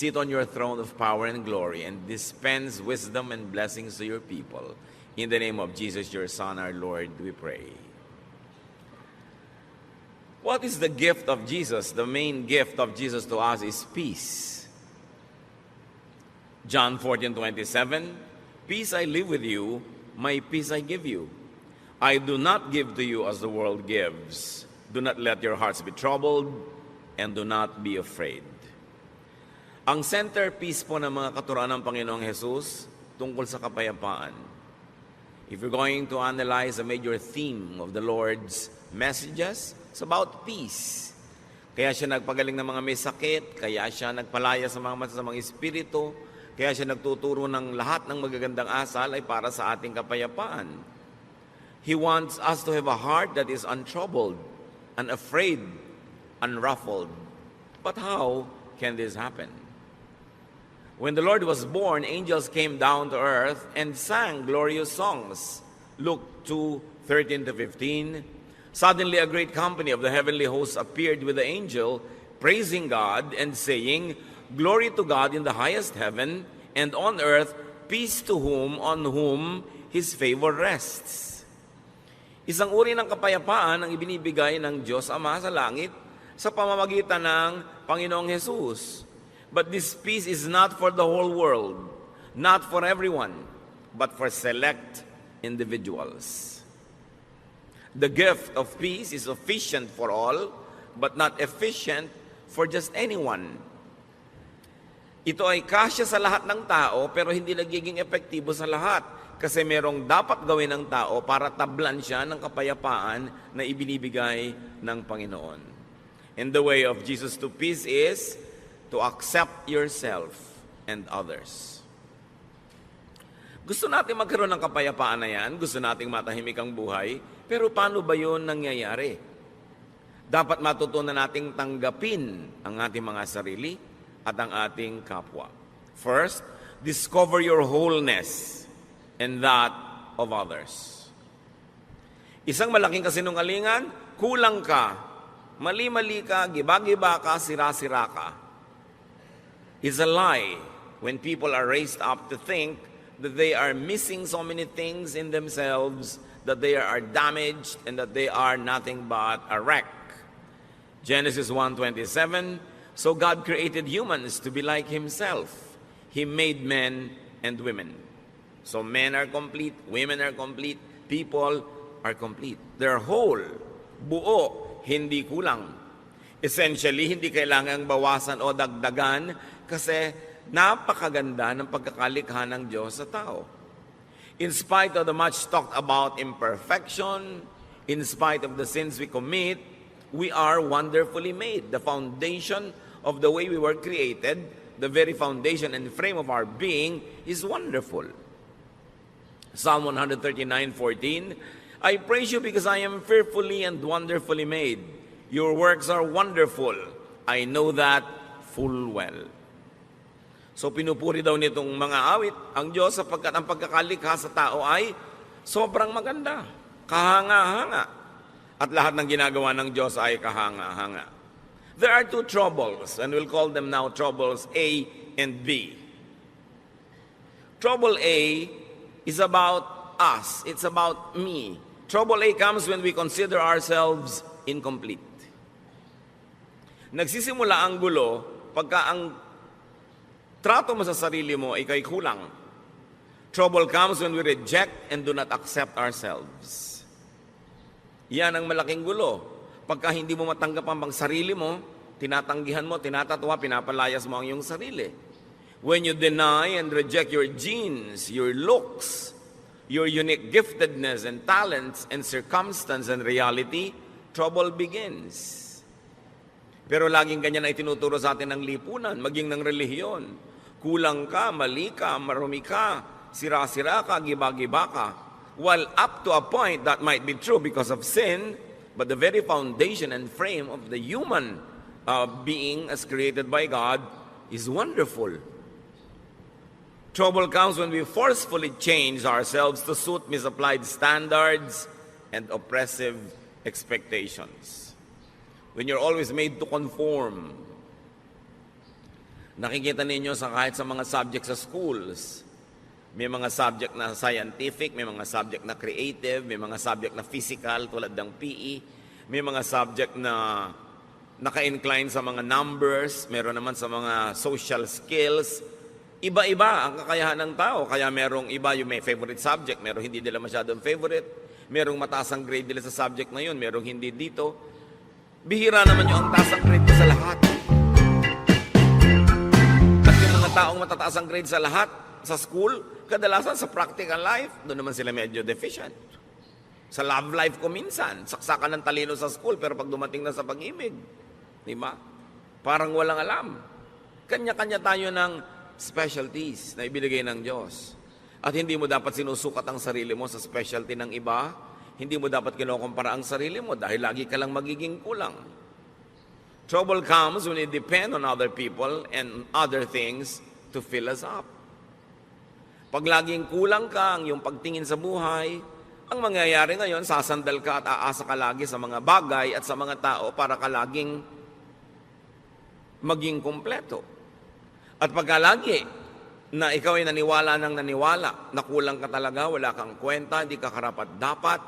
sit on your throne of power and glory and dispense wisdom and blessings to your people. In the name of Jesus, your Son, our Lord, we pray. What is the gift of Jesus? The main gift of Jesus to us is peace. John 14:27, peace I leave with you, my peace I give you. I do not give to you as the world gives. Do not let your hearts be troubled, and do not be afraid. Ang centerpiece po ng mga katuruan ng Panginoong Jesus tungkol sa kapayapaan. If you're going to analyze a major theme of the Lord's messages, it's about peace. Kaya siya nagpagaling ng mga may sakit, kaya siya nagpalaya sa mga masasamang espiritu, kaya siya nagtuturo ng lahat ng magagandang asal ay para sa ating kapayapaan. He wants us to have a heart that is untroubled, unafraid, unruffled. But how can this happen? When the Lord was born, angels came down to earth and sang glorious songs. Luke 2:13-15. Suddenly a great company of the heavenly hosts appeared with the angel, praising God and saying, Glory to God in the highest heaven, and on earth peace to on whom His favor rests. Isang uri ng kapayapaan ang ibinibigay ng Diyos Ama sa langit sa pamamagitan ng Panginoong Jesus. But this peace is not for the whole world, not for everyone, but for select individuals. The gift of peace is sufficient for all, but not efficient for just anyone. Ito ay kasya sa lahat ng tao, pero hindi nagiging epektibo sa lahat. Kasi merong dapat gawin ng tao para tablan siya ng kapayapaan na ibinibigay ng Panginoon. And the way of Jesus to peace is to accept yourself and others. Gusto natin magkaroon ng kapayapaan na yan, gusto nating matahimik ang buhay, pero paano ba yun nangyayari? Dapat matutunan nating tanggapin ang ating mga sarili at ang ating kapwa. First, discover your wholeness and that of others. Isang malaking kasinungalingan, kulang ka, mali-mali ka, giba-giba ka, sira-sira ka. It's a lie when people are raised up to think that they are missing so many things in themselves, that they are damaged, and that they are nothing but a wreck. Genesis 1:27, so God created humans to be like Himself. He made men and women. So men are complete, women are complete, people are complete. They're whole, buo, hindi kulang. Essentially, hindi kailangang bawasan o dagdagan kasi napakaganda ng pagkakalikha ng Diyos sa tao. In spite of the much talked about imperfection, in spite of the sins we commit, we are wonderfully made. The foundation of the way we were created, the very foundation and frame of our being is wonderful. Psalm 139:14, I praise you because I am fearfully and wonderfully made. Your works are wonderful. I know that full well. So pinupuri daw nitong mga awit ang Diyos sapagkat ang pagkakalikha sa tao ay sobrang maganda, kahanga-hanga. At lahat ng ginagawa ng Diyos ay kahanga-hanga. There are two troubles, and we'll call them now troubles A and B. Trouble A is about us. It's about me. Trouble A comes when we consider ourselves incomplete. Nagsisimula ang gulo pagka ang trato mo sa sarili mo ay kay kulang. Trouble comes when we reject and do not accept ourselves. Yan ang malaking gulo. Pagka hindi mo matanggap ang sarili mo, tinatanggihan mo, tinatatwa, pinapalayas mo ang iyong sarili. When you deny and reject your genes, your looks, your unique giftedness and talents and circumstance and reality, trouble begins. Pero laging ganyan ay tinuturo sa atin ng lipunan, maging ng relihiyon. Kulang ka, mali ka, marumi ka, sira-sira ka, giba-giba ka. While up to a point that might be true because of sin, but the very foundation and frame of the human being as created by God is wonderful. Trouble comes when we forcefully change ourselves to suit misapplied standards and oppressive expectations. When you're always made to conform. Nakikita ninyo sa kahit sa mga subject sa schools, may mga subject na scientific, may mga subject na creative, may mga subject na physical tulad ng PE, may mga subject na naka-incline sa mga numbers, meron naman sa mga social skills. Iba-iba ang kakayahan ng tao. Kaya merong iba yung may favorite subject, merong hindi nila masyadong favorite, merong mataas ang grade nila sa subject na yun, merong hindi dito. Bihira naman yung ang taas ang grade ko sa lahat. At yung mga taong matataas ang grade sa lahat, sa school, kadalasan sa practical life, doon naman sila medyo deficient. Sa love life ko minsan, saksakan ng talino sa school, pero pag dumating na sa pag-ibig, di ba? Parang walang alam. Kanya-kanya tayo ng specialties na ibinigay ng Diyos. At hindi mo dapat sinusukat ang sarili mo sa specialty ng iba. Hindi mo dapat kinukumpara ang sarili mo dahil lagi ka lang magiging kulang. Trouble comes when we depend on other people and other things to fill us up. Pag laging kulang ka ang iyong pagtingin sa buhay, ang mangyayari ngayon, sasandal ka at aasa ka lagi sa mga bagay at sa mga tao para ka laging maging kumpleto. At pagka lagi na ikaw ay naniwala na kulang ka talaga, wala kang kwenta, hindi ka karapat-dapat,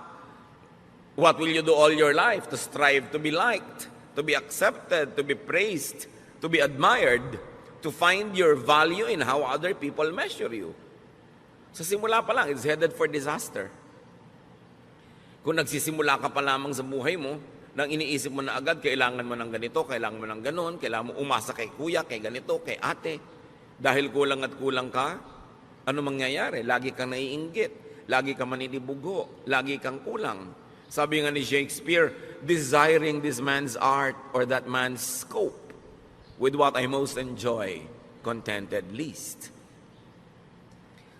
what will you do all your life? To strive to be liked, to be accepted, to be praised, to be admired, to find your value in how other people measure you. Sa simula pa lang, it's headed for disaster. Kung nagsisimula ka pa lamang sa buhay mo, nang iniisip mo na agad, kailangan mo ng ganito, kailangan mo ng ganon, kailangan mo umasa kay kuya, kay ganito, kay ate. Dahil kulang at kulang ka, ano mangyayari? Lagi kang naiinggit, lagi kang maninibugo, lagi kang kulang. Sabi nga ni Shakespeare, desiring this man's art or that man's scope, with what I most enjoy, contented least.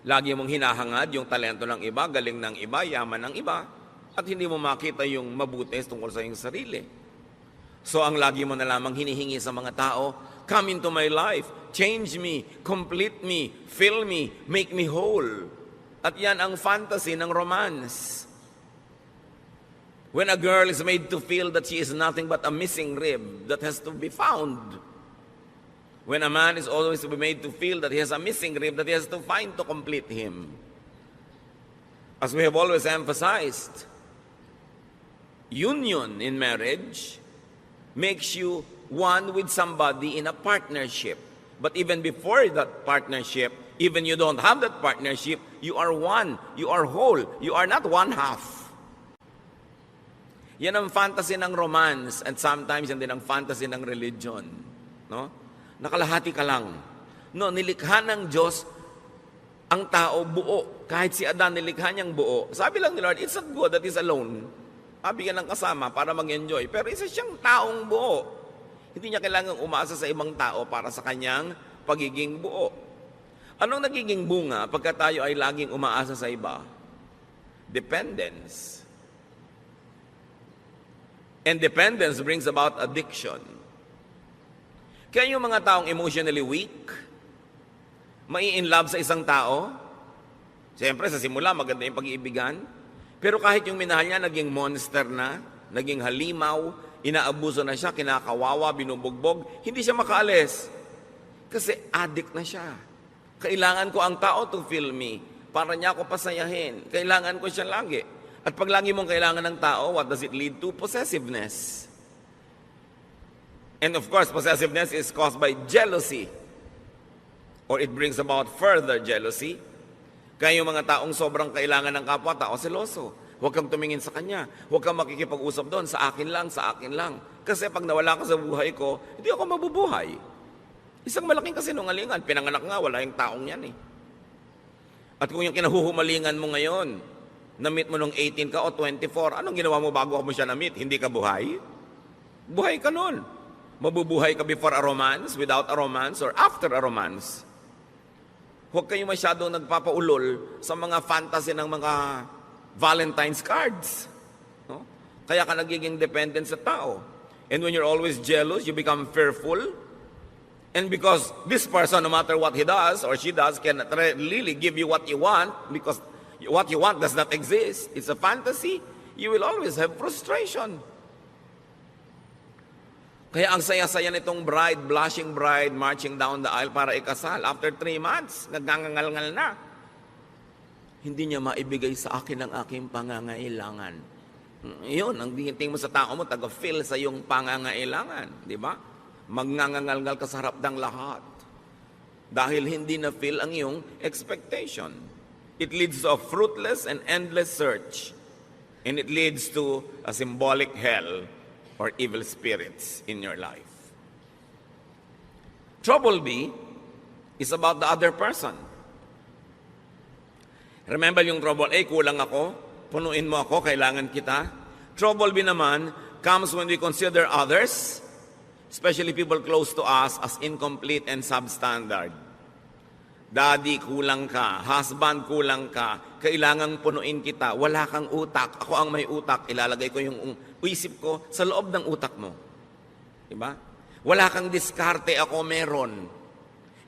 Lagi mong hinahangad yung talento ng iba, galing ng iba, yaman ng iba, at hindi mo makita yung mabuti tungkol sa iyong sarili. So ang lagi mo na lamang hinihingi sa mga tao, come into my life, change me, complete me, fill me, make me whole. At yan ang fantasy ng romance. When a girl is made to feel that she is nothing but a missing rib that has to be found. When a man is always to be made to feel that he has a missing rib that he has to find to complete him. As we have always emphasized, union in marriage makes you one with somebody in a partnership. But even before that partnership, even you don't have that partnership, you are one, you are whole, you are not one half. Yan ang fantasy ng romance and sometimes yan din ang fantasy ng religion. No? Nakalahati ka lang. No, nilikha ng Diyos ang tao buo. Kahit si Adan nilikha niyang buo. Sabi lang ni Lord, it's not good that he's alone. Bigyan ng kasama para mag-enjoy. Pero isa siyang taong buo. Hindi niya kailangang umasa sa ibang tao para sa kanyang pagiging buo. Anong nagiging bunga pagka tayo ay laging umaasa sa iba? Dependence. And dependence brings about addiction. Kaya yung mga taong emotionally weak, mai-in-love sa isang tao, siyempre sa simula maganda yung pag-iibigan, pero kahit yung minahal niya naging monster na, naging halimaw, inaabuso na siya, kinakawawa, binubugbog, hindi siya makaalis. Kasi addict na siya. Kailangan ko ang tao to feel me, para niya ako pasayahin. Kailangan ko siya lagi. At pag lagi mong kailangan ng tao, what does it lead to? Possessiveness. And of course, possessiveness is caused by jealousy. Or it brings about further jealousy. Kaya yung mga taong sobrang kailangan ng kapwa, tao seloso. Huwag kang tumingin sa kanya. Huwag kang makikipag-usap doon. Sa akin lang, sa akin lang. Kasi pag nawala ka sa buhay ko, hindi ako mabubuhay. Isang malaking kasinungalingan. Pinanganak nga, wala yung taong yan eh. At kung yung kinahuhumalingan mo ngayon, na-meet mo nung 18 ka o 24, anong ginawa mo bago mo siya na-meet? Hindi ka buhay? Buhay ka nun. Mabubuhay ka before a romance, without a romance, or after a romance. Huwag kayo masyadong nagpapaulol sa mga fantasy ng mga Valentine's cards. No? Kaya ka nagiging dependent sa tao. And when you're always jealous, you become fearful. And because this person, no matter what he does or she does, cannot really give you what you want, because what you want does not exist. It's a fantasy. You will always have frustration. Kaya ang saya-saya nitong bride, blushing bride, marching down the aisle para ikasal. After 3 months, nagngangal-ngal na. Hindi niya maibigay sa akin ang aking pangangailangan. Yun, ang tingin mo sa tao mo, taga-fill sa iyong pangangailangan. Di ba? Magngangal-ngal ka sa harap ng lahat. Dahil hindi na-fill ang iyong expectation. It leads to a fruitless and endless search. And it leads to a symbolic hell or evil spirits in your life. Trouble B is about the other person. Remember yung trouble A, kulang ako, punuin mo ako, kailangan kita. Trouble B naman comes when we consider others, especially people close to us, as incomplete and substandard. Daddy, kulang ka. Husband, kulang ka. Kailangang punuin kita. Wala kang utak. Ako ang may utak. Ilalagay ko yung isip ko sa loob ng utak mo. Diba? Wala kang diskarte. Ako meron.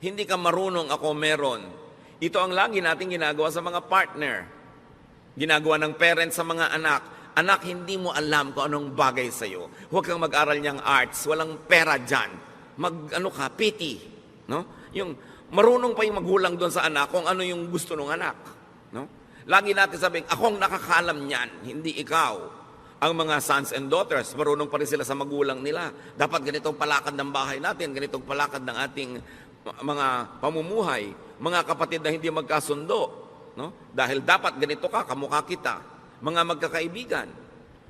Hindi ka marunong. Ako meron. Ito ang lagi natin ginagawa sa mga partner. Ginagawa ng parents sa mga anak. Anak, hindi mo alam kung anong bagay sa'yo. Huwag kang mag-aral niyang arts. Walang pera dyan. Pity. No? Yung marunong pa yung magulang doon sa anak kung ano yung gusto ng anak. No? Lagi natin sabihin, akong nakakaalam niyan, hindi ikaw. Ang mga sons and daughters, marunong pa rin sila sa magulang nila. Dapat ganitong palakad ng bahay natin, ganitong palakad ng ating mga pamumuhay. Mga kapatid na hindi magkasundo. No? Dahil dapat ganito ka, kamukha kita. Mga magkakaibigan.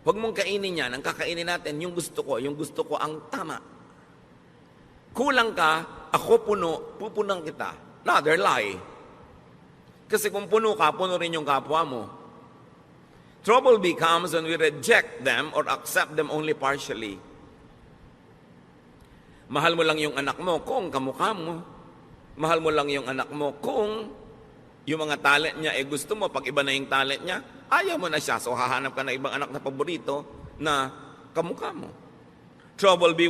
Huwag mong kainin yan. Ang kakainin natin, yung gusto ko ang tama. Kulang ka, ako puno, pupunang kita. Another lie. Kasi kung puno ka, puno rin yung kapwa mo. Trouble becomes when we reject them or accept them only partially. Mahal mo lang yung anak mo kung kamukha mo. Mahal mo lang yung anak mo kung yung mga talent niya, gusto mo, pag iba na yung talent niya, ayaw mo na siya. So hahanap ka na ibang anak na paborito na kamukha mo. Trouble be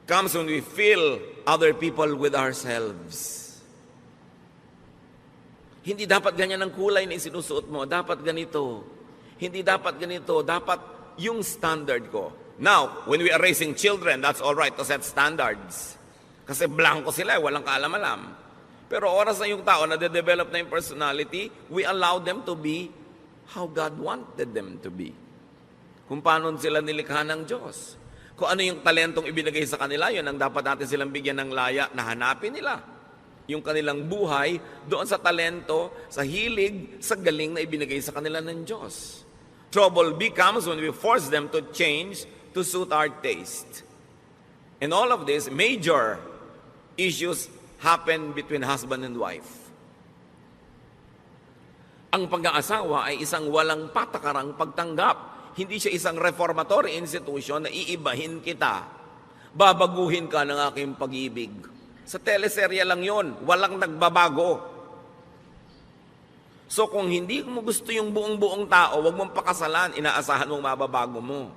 comes when we fill other people with ourselves. Hindi dapat ganyan ang kulay na isinusuot mo. Dapat ganito. Hindi dapat ganito. Dapat yung standard ko. Now, when we are raising children, that's all right to set standards. Kasi blanco sila, walang kaalam-alam. Pero oras na yung tao na de-develop na yung personality, we allow them to be how God wanted them to be. Kung paano sila nilikha ng Diyos. Kung ano yung talentong ibinigay sa kanila, yun ang dapat natin silang bigyan ng laya na hanapin nila. Yung kanilang buhay doon sa talento, sa hilig, sa galing na ibinigay sa kanila ng Diyos. Trouble becomes when we force them to change to suit our taste. And all of this, major issues happen between husband and wife. Ang pag-aasawa ay isang walang patakarang pagtanggap. Hindi siya isang reformatory institution na iibahin kita. Babaguhin ka ng aking pag-ibig. Sa teleserye lang yon, walang nagbabago. So kung hindi mo gusto yung buong-buong tao, wag mong pakasalan, inaasahan mong mababago mo.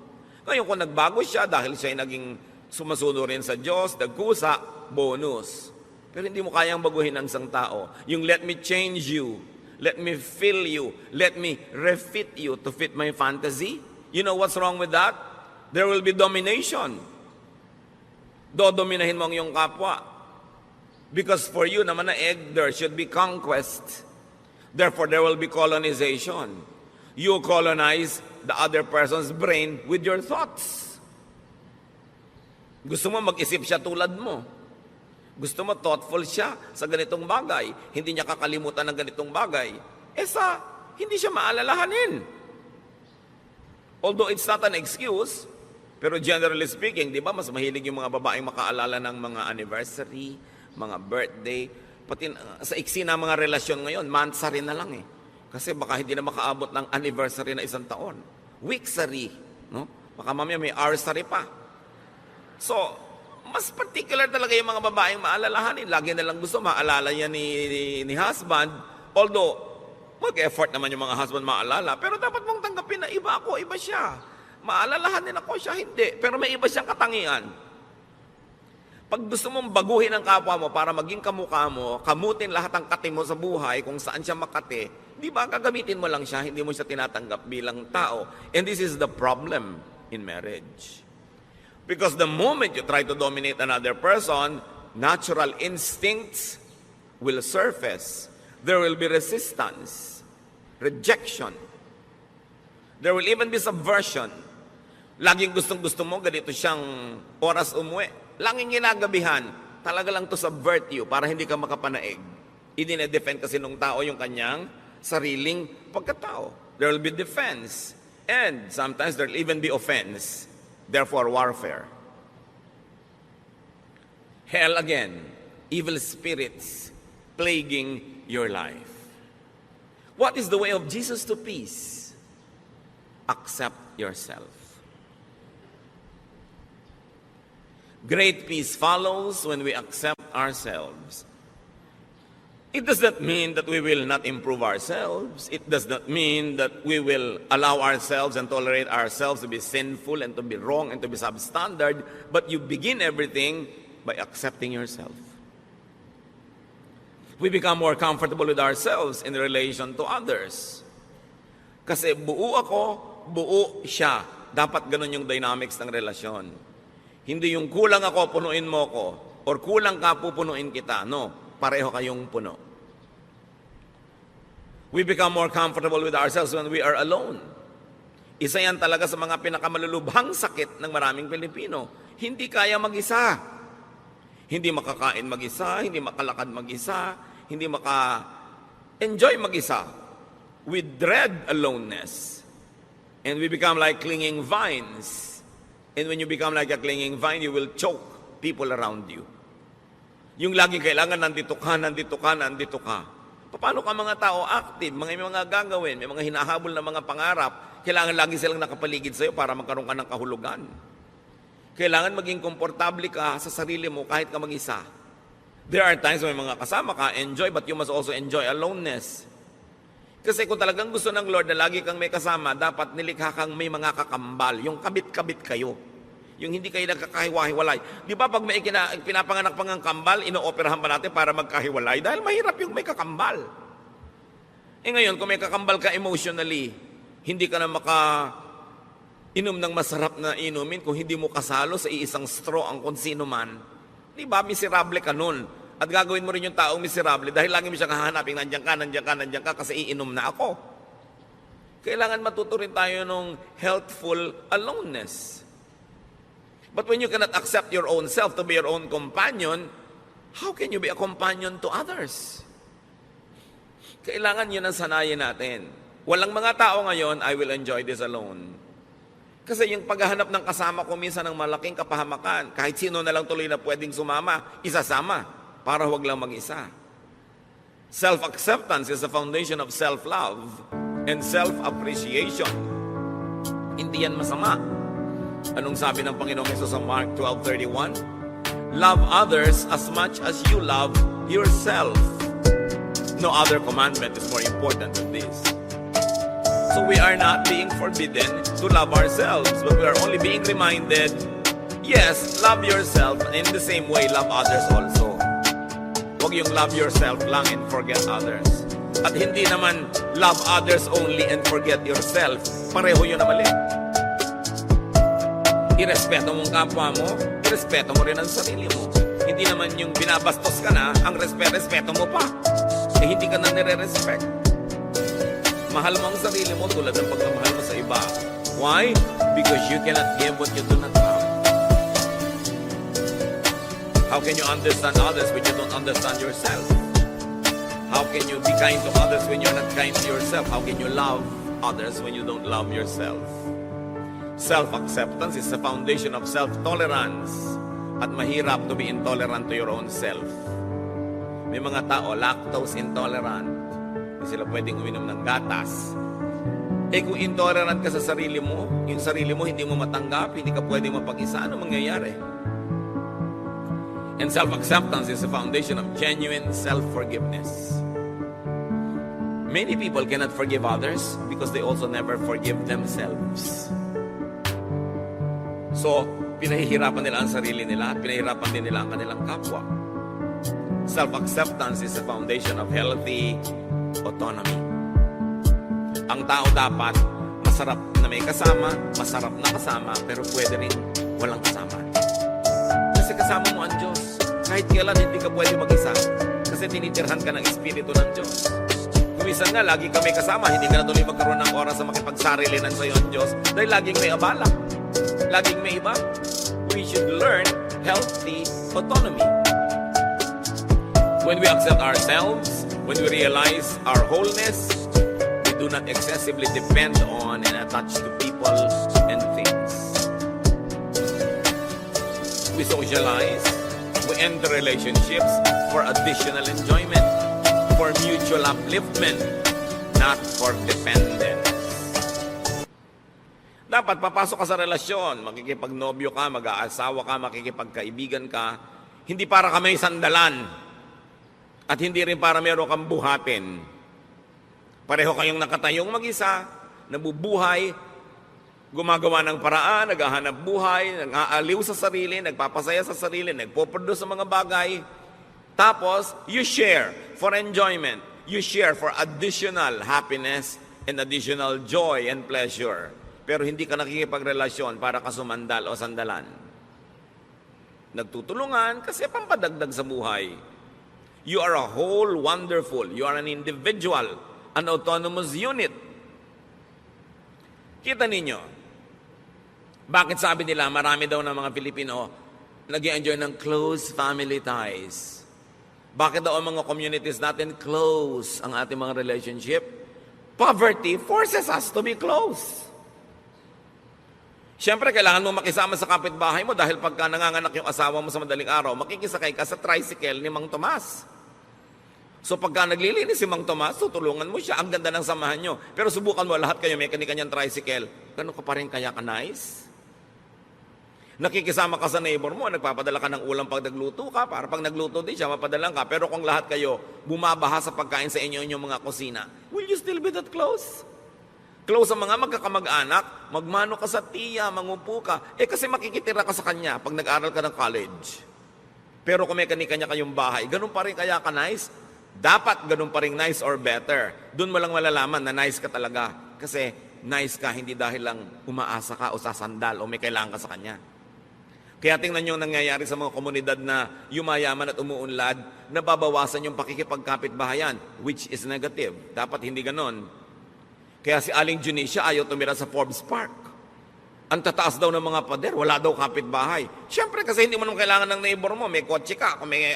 Ngayon kung nagbago siya dahil siya ay naging sumusunod rin sa Diyos, nagkusa, bonus. Pero hindi mo kayang baguhin ang isang tao. Yung let me change you, let me fill you, let me refit you to fit my fantasy. You know what's wrong with that? There will be domination. Dodominahin mo ang iyong kapwa. Because for you naman na egg, there should be conquest. Therefore, there will be colonization. You colonize the other person's brain with your thoughts. Gusto mo mag-isip siya tulad mo. Gusto mo thoughtful siya sa ganitong bagay. Hindi niya kakalimutan ng ganitong bagay. Hindi siya maalalahanin. Although it's not an excuse, pero generally speaking, di ba, mas mahilig yung mga babaeng makaalala ng mga anniversary, mga birthday, pati sa iksi na mga relasyon ngayon, monthsary na lang Kasi baka hindi na makaabot ng anniversary na isang taon. Weeksary, no? Baka mamaya may hoursary pa. So, mas particular talaga yung mga babaeng maalalahanin. Lagi na lang gusto maalala yan ni husband. Although, mag-effort naman yung mga husband maalala. Pero dapat mong tanggapin na iba ako, iba siya. Maalalahanin ako siya, hindi. Pero may iba siyang katangian. Pag gusto mong baguhin ang kapwa mo para maging kamukha mo, kamutin lahat ang kati mo sa buhay, kung saan siya makati, di ba gagamitin mo lang siya, hindi mo siya tinatanggap bilang tao. And this is the problem in marriage. Because the moment you try to dominate another person, natural instincts will surface. There will be resistance, rejection. There will even be subversion. Laging gustong-gusto mo, ganito siyang oras umuwi. Laging ginagabihan, talaga lang to subvert you para hindi ka makapanaig. Idine-defend kasi nung tao yung kanyang sariling pagkatao. There will be defense. And sometimes there will even be offense. Therefore, warfare. Hell again, evil spirits plaguing your life. What is the way of Jesus to peace? Accept yourself. Great peace follows when we accept ourselves. It does not mean that we will not improve ourselves. It does not mean that we will allow ourselves and tolerate ourselves to be sinful and to be wrong and to be substandard. But you begin everything by accepting yourself. We become more comfortable with ourselves in relation to others. Kasi buo ako, buo siya. Dapat ganun yung dynamics ng relasyon. Hindi yung kulang ako, punuin mo ko. Or kulang ka, pupunuin kita. No. Pareho kayong puno. We become more comfortable with ourselves when we are alone. Isa yan talaga sa mga pinakamalulubhang sakit ng maraming Pilipino. Hindi kaya mag-isa. Hindi makakain mag-isa, hindi makalakad mag-isa, hindi maka-enjoy mag-isa. We dread aloneness. And we become like clinging vines. And when you become like a clinging vine, you will choke people around you. Yung lagi kailangan nandito ka, nandito ka, nandito ka. Paano ka mga tao active, may mga gagawin, may mga hinahabol na mga pangarap, kailangan lagi silang nakapaligid sa'yo para magkaroon ka ng kahulugan. Kailangan maging komportable ka sa sarili mo kahit ka mag-isa. There are times may mga kasama ka, enjoy, but you must also enjoy aloneness. Kasi kung talagang gusto ng Lord na lagi kang may kasama, dapat nilikha kang may mga kakambal, yung kabit-kabit kayo. Yung hindi kayo nagkakahiwa-hiwalay. Di ba pag may pinapanganak pang ang kambal, ino-operahan pa natin para magkahiwalay? Dahil mahirap yung may kakambal. Ngayon, kung may kakambal ka emotionally, hindi ka na inom ng masarap na inumin kung hindi mo kasalo sa iisang straw ang kung sino man. Di ba, miserable ka nun. At gagawin mo rin yung taong miserable dahil lagi mo siyang hahanapin, nandiyan ka, nandiyan ka, nandiyan ka, kasi iinom na ako. Kailangan matuto rin tayo ng healthful aloneness. But when you cannot accept your own self to be your own companion, how can you be a companion to others? Kailangan yun ang sanayin natin. Walang mga tao ngayon, I will enjoy this alone. Kasi yung paghahanap ng kasama ko minsan ng malaking kapahamakan, kahit sino na lang tuloy na pwedeng sumama, isasama, para huwag lang mag-isa. Self-acceptance is the foundation of self-love and self-appreciation. Hindi yan masama. Anong sabi ng Panginoong Hesus sa Mark 12:31? Love others as much as you love yourself. No other commandment is more important than this. So we are not being forbidden to love ourselves, but we are only being reminded, yes, love yourself, and in the same way, love others also. Huwag yung love yourself lang and forget others. At hindi naman love others only and forget yourself. Pareho yun na mali. Irespeto mo ang kapwa mo, irespeto mo rin ang sarili mo. Hindi naman yung binabastos ka na, ang respeto mo pa. Hindi ka na nire-respect. Mahal mo ang sarili mo tulad ng pagmamahal mo sa iba. Why? Because you cannot give what you do not have. How can you understand others when you don't understand yourself? How can you be kind to others when you're not kind to yourself? How can you love others when you don't love yourself? Self-acceptance is the foundation of self-tolerance. At mahirap to be intolerant to your own self. May mga tao, lactose intolerant. Hindi sila pwedeng uminom ng gatas. Kung intolerant ka sa sarili mo, yung sarili mo hindi mo matanggap, hindi ka pwedeng mapag-isa, ano mangyayari? And self-acceptance is the foundation of genuine self-forgiveness. Many people cannot forgive others because they also never forgive themselves. So, pinahihirapan nila ang sarili nila at pinahihirapan din nila ang kanilang kapwa. Self-acceptance is the foundation of healthy autonomy. Ang tao dapat masarap na may kasama, masarap na kasama, pero pwede rin walang kasama. Kasi kasama mo ang Diyos. Kahit kailan hindi ka pwede mag-isa. Kasi tinitirhan ka ng Espiritu ng Diyos. Kumisan nga, lagi ka may kasama. Hindi ka na tuloy magkaroon ng oras sa makipagsarilinan sa iyo ang Diyos. Dahil laging may abala. Laging may iba. We should learn healthy autonomy. When we accept ourselves, when we realize our wholeness, we do not excessively depend on and attach to people and things. We socialize, we enter relationships for additional enjoyment, for mutual upliftment, not for dependence. Dapat papasok ka sa relasyon, makikipagnobyo ka, mag-aasawa ka, makikipagkaibigan ka, hindi para ka may sandalan at hindi rin para meron kang buhatin. Pareho kayong nakatayong mag-isa, nabubuhay, gumagawa ng paraan, naghahanap buhay, nag-aaliw sa sarili, nagpapasaya sa sarili, nagpo-produce sa mga bagay. Tapos, you share for enjoyment. You share for additional happiness and additional joy and pleasure. Pero hindi ka nakikipagrelasyon para ka sumandal o sandalan. Nagtutulungan kasi pampadagdag sa buhay. You are a whole, wonderful. You are an individual, an autonomous unit. Kita ninyo, bakit sabi nila marami daw ng mga Pilipino nag-i-enjoy ng close family ties? Bakit daw ang mga communities natin close ang ating mga relationship? Poverty forces us to be close. Siyempre, kailangan mo makisama sa kapitbahay mo dahil pagka nanganganak yung asawa mo sa madaling araw, makikisakay ka sa tricycle ni Mang Tomas. So pagka naglilinis si Mang Tomas, tutulungan mo siya. Ang ganda ng samahan nyo. Pero subukan mo, lahat kayo may kanya-kanyang tricycle. Ganun ka pa rin kaya ka nice? Nakikisama ka sa neighbor mo, nagpapadala ka ng ulam pag nagluto ka, para pag nagluto din siya, mapadalang ka. Pero kung lahat kayo bumabaha sa pagkain sa inyong mga kusina, will you still be that close? Close sa mga magkakamag-anak, magmano ka sa tiya, mangupo ka. Kasi makikitira ka sa kanya pag nag-aral ka ng college. Pero kung may kanya-kanya kayong bahay, ganun pa rin kaya ka nice? Dapat ganun pa rin nice or better. Doon mo lang malalaman na nice ka talaga. Kasi nice ka, hindi dahil lang umaasa ka o sasandal o may kailangan ka sa kanya. Kaya tingnan nyo nangyayari sa mga komunidad na yumayaman at umuunlad, nababawasan yung pakikipagkapit-bahayan, which is negative. Dapat hindi ganon. Kaya si Aling Junicia ayaw tumira sa Forbes Park. Ang tataas daw ng mga pader, wala daw kapitbahay. Siyempre kasi hindi mo naman kailangan ng neighbor mo, may kotse ka, kung may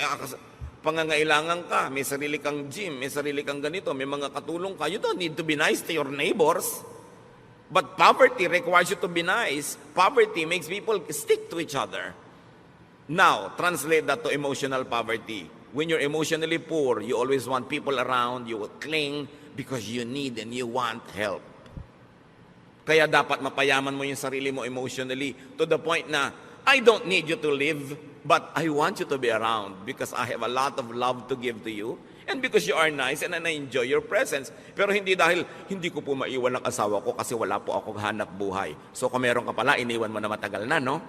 pangangailangan ka, may sarili kang gym, may sarili kang ganito, may mga katulong ka. You don't need to be nice to your neighbors. But poverty requires you to be nice. Poverty makes people stick to each other. Now, translate that to emotional poverty. When you're emotionally poor, you always want people around, you will cling because you need and you want help. Kaya dapat mapayaman mo yung sarili mo emotionally to the point na, I don't need you to live, but I want you to be around because I have a lot of love to give to you and because you are nice and I enjoy your presence. Pero hindi dahil hindi ko po maiwan ang asawa ko kasi wala po akong hanap buhay. So kung meron ka pala, iniwan mo na matagal na, no?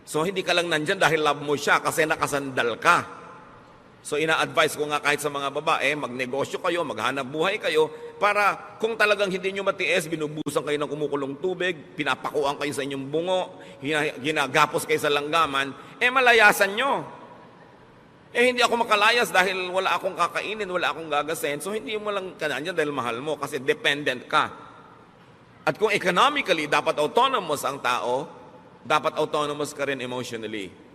So hindi ka lang nandyan dahil love mo siya kasi nakasandal ka. So ina-advise ko nga kahit sa mga babae, magnegosyo kayo, maghanap buhay kayo, para kung talagang hindi nyo matiis, binubusan kayo ng kumukulong tubig, pinapakuan kayo sa inyong bungo, ginagapos kayo sa langgaman, malayasan nyo. Hindi ako makalayas dahil wala akong kakainin, wala akong gagasin, so hindi mo lang kanyan dahil mahal mo kasi dependent ka. At kung economically, dapat autonomous ang tao, dapat autonomous ka rin emotionally.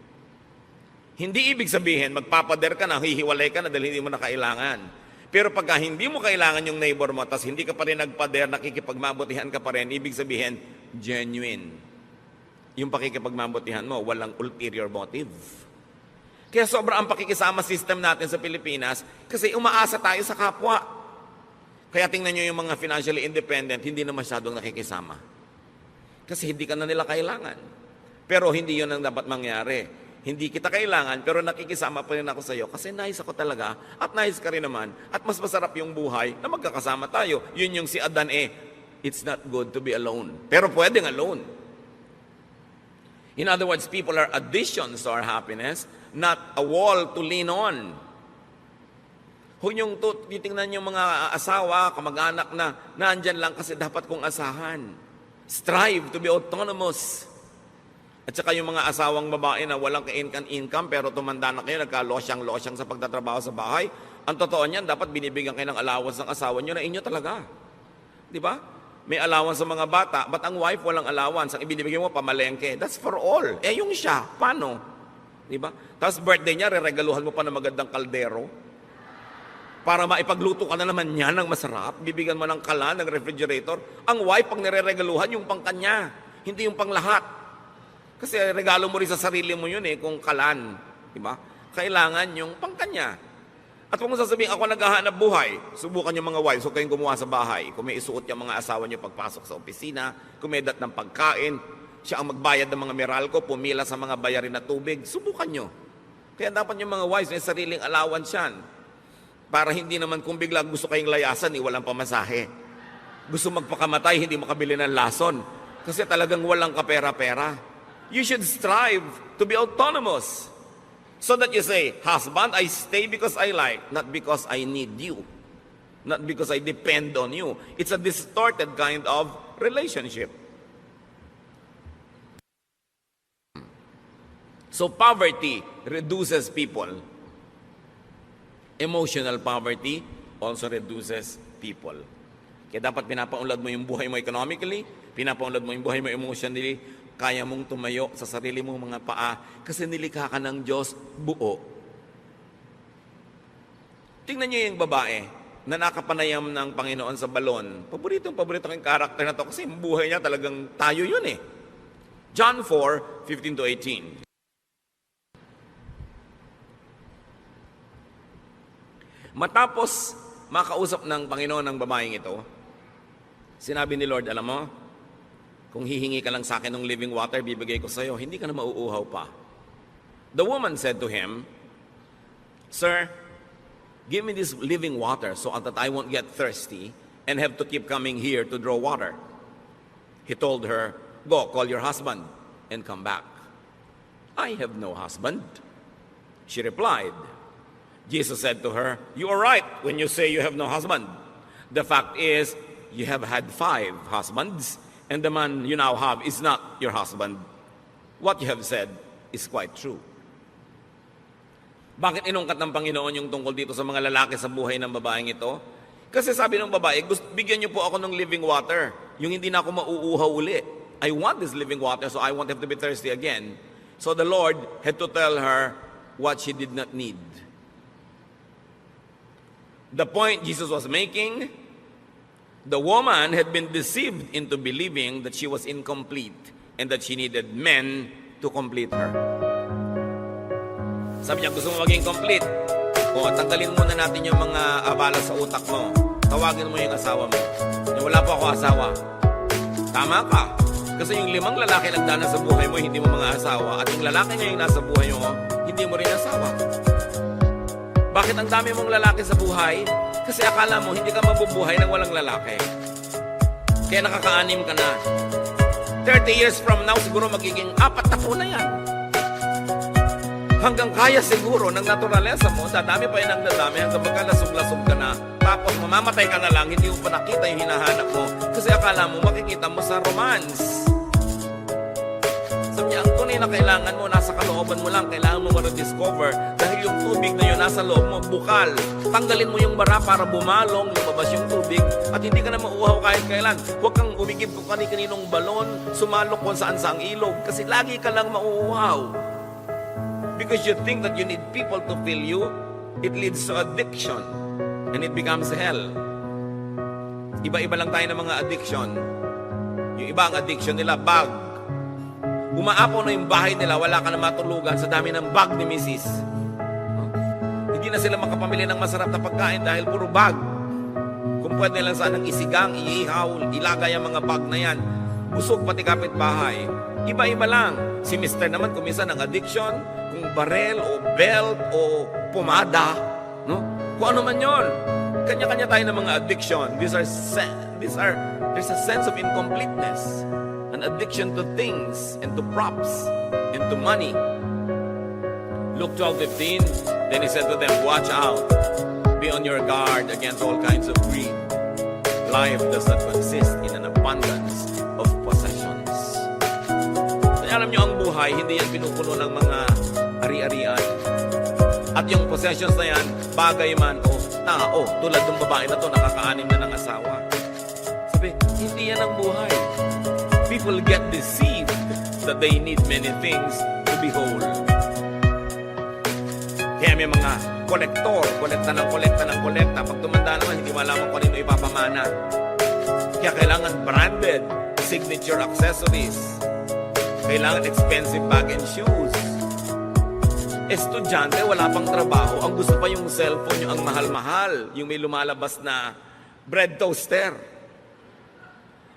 Hindi ibig sabihin, magpapader ka na, hihiwalay ka na dahil hindi mo na kailangan. Pero pagka hindi mo kailangan yung neighbor mo, tas hindi ka pa rin nagpader, nakikipagmabutihan ka pa rin, ibig sabihin, genuine. Yung pakikipagmabutihan mo, walang ulterior motive. Kaya sobra ang pakikisama system natin sa Pilipinas kasi umaasa tayo sa kapwa. Kaya tingnan nyo yung mga financially independent, hindi na masyadong nakikisama. Kasi hindi ka na nila kailangan. Pero hindi yun ang dapat mangyari. Hindi kita kailangan, pero nakikisama pa rin ako sa iyo kasi nice ako talaga at nice ka rin naman at mas masarap yung buhay na magkakasama tayo. Yun yung si Adan it's not good to be alone. Pero pwedeng alone. In other words, people are additions to our happiness, not a wall to lean on. Kung yung titingnan yung mga asawa, kamag-anak na nandyan lang kasi dapat kong asahan. Strive to be autonomous. At saka yung mga asawang babae na walang ka-income pero tumanda na kayo, nagka-losyang-losyang sa pagtatrabaho sa bahay, ang totoo niyan, dapat binibigyan kayo ng allowance ng asawa nyo na inyo talaga. Di ba? May allowance sa mga bata, but ang wife walang allowance. Ang ibinibigay mo, pamalengke. That's for all. Eh, yung siya, paano? Di ba? Tapos birthday niya, reregaluhan mo pa ng magandang kaldero para maipagluto ka na naman niya ng masarap. Bibigyan mo ng kalan, ng refrigerator. Ang wife, pag nireregaluhan, yung pang kanya, hindi yung pang lahat. Kasi regalo mo rin sa sarili mo yun kung kalan. Diba? Kailangan yung pang kanya. At kung sasabihin, ako naghahanap buhay, subukan yung mga wives, huwag kayong gumawa sa bahay. Kung may isuot yung mga asawa nyo pagpasok sa opisina, kumedat ng pagkain, siya ang magbayad ng mga Meralco, pumila sa mga bayarin na tubig, subukan nyo. Kaya dapat yung mga wives may sariling allowance yan. Para hindi naman kung bigla gusto kayong layasan, walang pamasahe. Gusto magpakamatay, hindi makabili ng lason. Kasi talagang walang kapera-pera. You should strive to be autonomous. So that you say, husband, I stay because I like, not because I need you. Not because I depend on you. It's a distorted kind of relationship. So poverty reduces people. Emotional poverty also reduces people. Kaya dapat pinapaunlad mo yung buhay mo economically, pinapaunlad mo yung buhay mo emotionally, kaya mong tumayo sa sarili mong mga paa kasi nilikha ka ng Diyos buo. Tingnan niyo yung babae na nakapanayam ng Panginoon sa balon. Paborito kong karakter na to kasi yung buhay niya talagang tayo yun John 4:15-18. Matapos makausap ng Panginoon ng babaeng ito, sinabi ni Lord, alam mo, kung hihingi ka lang sa akin ng living water, bibigay ko sa iyo, hindi ka na mauuhaw pa. The woman said to him, Sir, give me this living water so that I won't get thirsty and have to keep coming here to draw water. He told her, go, call your husband and come back. I have no husband. She replied, Jesus said to her, you are right when you say you have no husband. The fact is, you have had 5 husbands, and the man you now have is not your husband. What you have said is quite true. Bakit inungkat ng Panginoon yung tungkol dito sa mga lalaki sa buhay ng babaeng ito? Kasi sabi ng babae, bigyan niyo po ako ng living water. Yung hindi na ako mauuhaw uli. I want this living water so I won't have to be thirsty again. So the Lord had to tell her what she did not need. The point Jesus was making, the woman had been deceived into believing that she was incomplete and that she needed men to complete her. Sabi niya, gusto mo maging complete? O, tanggalin muna natin yung mga abala sa utak mo. Tawagin mo yung asawa mo. Yung wala pa ako asawa. Tama ka. Kasi yung 5 lalaki nagdana sa buhay mo, hindi mo mga asawa. At yung lalaki niya yung nasa buhay mo, hindi mo rin asawa. Bakit ang dami mong lalaki sa buhay? Kasi akala mo, hindi ka mabubuhay nang walang lalaki. Kaya nakaka-anim ka na. 30 years from now, siguro magiging 4 na po na yan. Hanggang kaya siguro ng naturalesa mo, dadami pa yun ang dadami hanggang magkalasog-lasog ka na. Tapos mamamatay ka na lang, hindi mo pa nakita yung hinahanap mo. Kasi akala mo, makikita mo sa romance. Sabi niya, ang tunay na kailangan mo, nasa kalooban mo lang, kailangan mo ma-rediscover dahil yung tubig na yun nasa loob mo, bukal. Tanggalin mo yung bara para bumalong, lumabas yung tubig, at hindi ka na mauuhaw kahit kailan. Huwag kang umigib kung kani-kaninong balon, sumalok kung saan sa ang ilog, kasi lagi ka lang mauuhaw. Because you think that you need people to fill you, it leads to addiction, and it becomes hell. Iba-iba lang tayo ng mga addiction. Yung iba ang addiction nila, bag. Umaapaw na yung bahay nila, wala ka na matulugan sa dami ng bag ni Mrs. Hindi na sila makapamili ng masarap na pagkain dahil puro bag. Kung pwede lang sanang isigang, iihaw, ilagay ang mga bag na yan. Busog pati kapitbahay. Iba-iba lang. Si Mr. naman kuminsan ng addiction, kung barel o belt o pomada, no? Kung ano man yun. Kanya-kanya tayo ng mga addiction. There's a sense of incompleteness. An addiction to things and to props and to money. Luke 12:15, then he said to them, watch out, be on your guard against all kinds of greed. Life does not consist in an abundance of possessions. Kaya alam niyo, ang buhay buhay, hindi yan pinupuno ng mga ari-arian. At yung possessions na yan, bagay man o tao, tulad ng babae na to, nakakaanim na ng asawa. Sabi, hindi yan ang buhay. People get deceived that they need many things to be whole. Kaya may mga kolektor, kolekta ng kolekta ng kolekta. Pag tumanda naman, hindi malaman kung ano ipapamana. Kaya kailangan branded signature accessories. Kailangan expensive bag and shoes. Estudyante, wala pang trabaho. Ang gusto pa yung cellphone, yung ang mahal-mahal. Yung may lumalabas na bread toaster.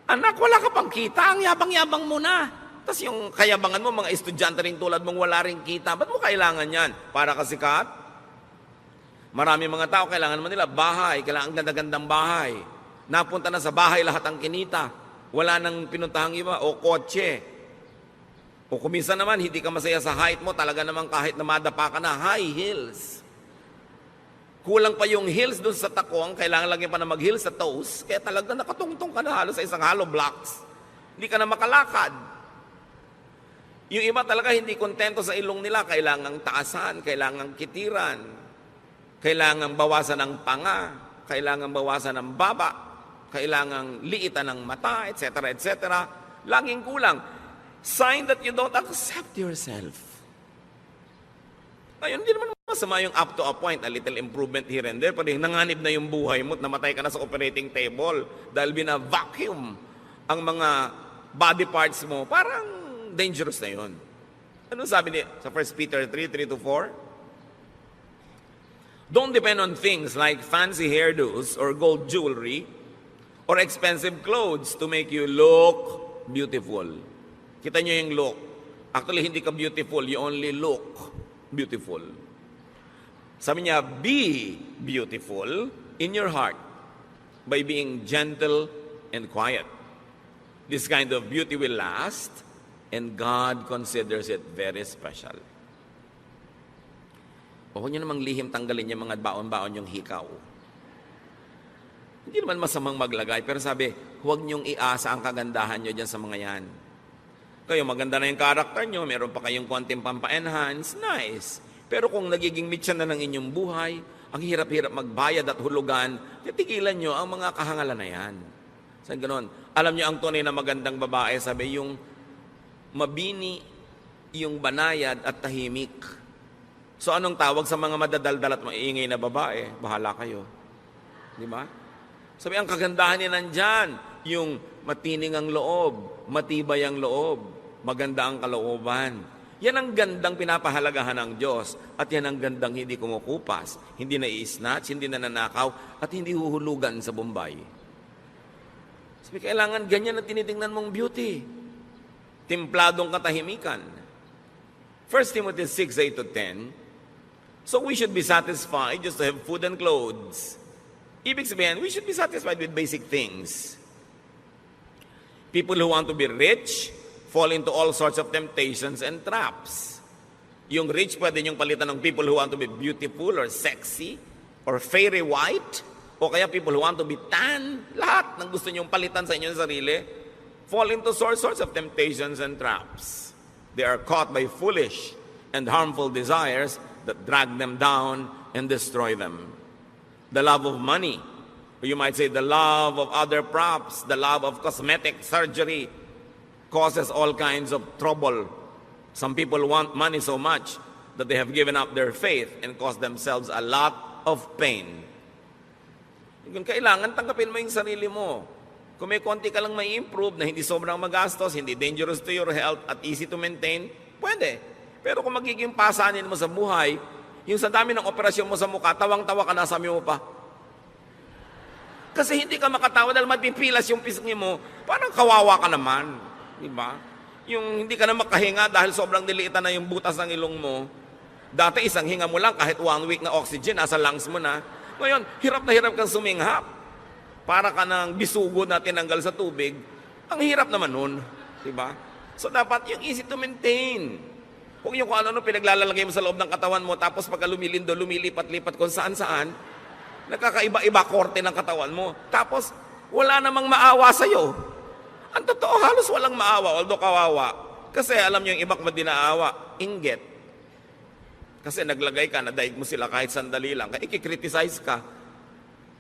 Anak, wala ka pang kita. Ang yabang-yabang mo na. Tapos yung kayabangan mo, mga estudyante rin tulad mong wala rin kita. Ba't mo kailangan yan? Para kasikat? Marami mga tao, kailangan naman nila bahay. Kailangan ganda-gandang bahay. Napunta na sa bahay lahat ang kinita. Wala nang pinuntahang iba. O kotse. O kuminsan naman, hindi ka masaya sa height mo, talaga naman kahit na madapa ka na, high heels. Kulang pa yung heels dun sa takong, kailangan lagyan pa na mag-heels sa toes, kaya talaga nakatungtong ka na halos sa isang hollow blocks. Hindi ka na makalakad. Yung iba talaga hindi kontento sa ilong nila, kailangang taasan, kailangang kitiran, kailangang bawasan ng panga, kailangang bawasan ng baba, kailangang liitan ng mata, etc., etc. Laging kulang. Sign that you don't accept yourself. Ngayon, hindi naman masama yung up to a point, a little improvement here and there, pero nanganib na yung buhay mo at namatay ka na sa operating table dahil bina-vacuum ang mga body parts mo, parang dangerous na yun. Ano sabi niya sa 1 Peter 3:3-4? Don't depend on things like fancy hairdos or gold jewelry or expensive clothes to make you look beautiful. Kita nyo yung look. Actually, hindi ka beautiful. You only look beautiful. Sabi niya, be beautiful in your heart by being gentle and quiet. This kind of beauty will last, and God considers it very special. O huwag nyo namang lihim tanggalin yung mga baon-baon yung hikaw. Hindi naman masamang maglagay, pero sabi, huwag nyong iasa ang kagandahan nyo dyan sa mga yan. Kayo, maganda na yung karakter nyo, meron pa kayong konting pampa-enhance, nice. Pero kung nagiging mitya na ng inyong buhay, ang hirap-hirap magbayad at hulugan, titigilan nyo ang mga kahangalan na yan. Sa ganon, alam nyo ang tunay na magandang babae, sabi yung mabini, yung banayad at tahimik. So anong tawag sa mga madadaldal at maiingay na babae? Bahala kayo. Di ba? Sabi, ang kagandahan niya nandyan, yung matining ang loob, matibay ang loob, maganda ang kalooban. Yan ang gandang pinapahalagahan ng Diyos at yan ang gandang hindi kumukupas, hindi na i-snatch, hindi na nanakaw at hindi huhulugan sa Bombay. Sabi, kailangan ganyan na tinitingnan mong beauty. Timpladong katahimikan. 1 Timothy 6:8-10. So we should be satisfied just to have food and clothes. Ibig sabihin, we should be satisfied with basic things. People who want to be rich fall into all sorts of temptations and traps. Yung rich, pwede niyong palitan ng people who want to be beautiful or sexy or fairy white o kaya people who want to be tan. Lahat ng gusto niyong palitan sa inyong sarili fall into all sorts of temptations and traps. They are caught by foolish and harmful desires that drag them down and destroy them. The love of money, or you might say the love of other props, the love of cosmetic surgery, causes all kinds of trouble. Some people want money so much that they have given up their faith and caused themselves a lot of pain. Kung kailangan, tanggapin mo yung sarili mo. Kung may konti ka lang may improve na hindi sobrang magastos, hindi dangerous to your health at easy to maintain, pwede. Pero kung magiging pasanin mo sa buhay, yung sa dami ng operasyon mo sa mukha, tawang-tawa ka na, sabi mo pa. Kasi hindi ka makatawa dahil mapipilas yung pisngi mo, parang kawawa ka naman. Diba? Yung hindi ka na makahinga dahil sobrang diliitan na yung butas ng ilong mo. Dati isang hinga mo lang, kahit 1 week na oxygen, nasa lungs mo na. Ngayon, hirap na hirap kang suminghap. Para ka ng bisugo na tinanggal sa tubig. Ang hirap naman nun. Diba? So dapat yung easy to maintain. Kung yung kung ano pinaglalalagay mo sa loob ng katawan mo, tapos pagka lumilindo, lumilipat-lipat kung saan-saan, nakakaiba-iba korte ng katawan mo. Tapos, wala namang maawa sa'yo. Ang totoo, halos walang maawa, although kawawa. Kasi alam niyo yung iba kung dinaawa, inggit. Kasi naglagay ka, nadaig mo sila kahit sandali lang, kaya ikikriticize ka.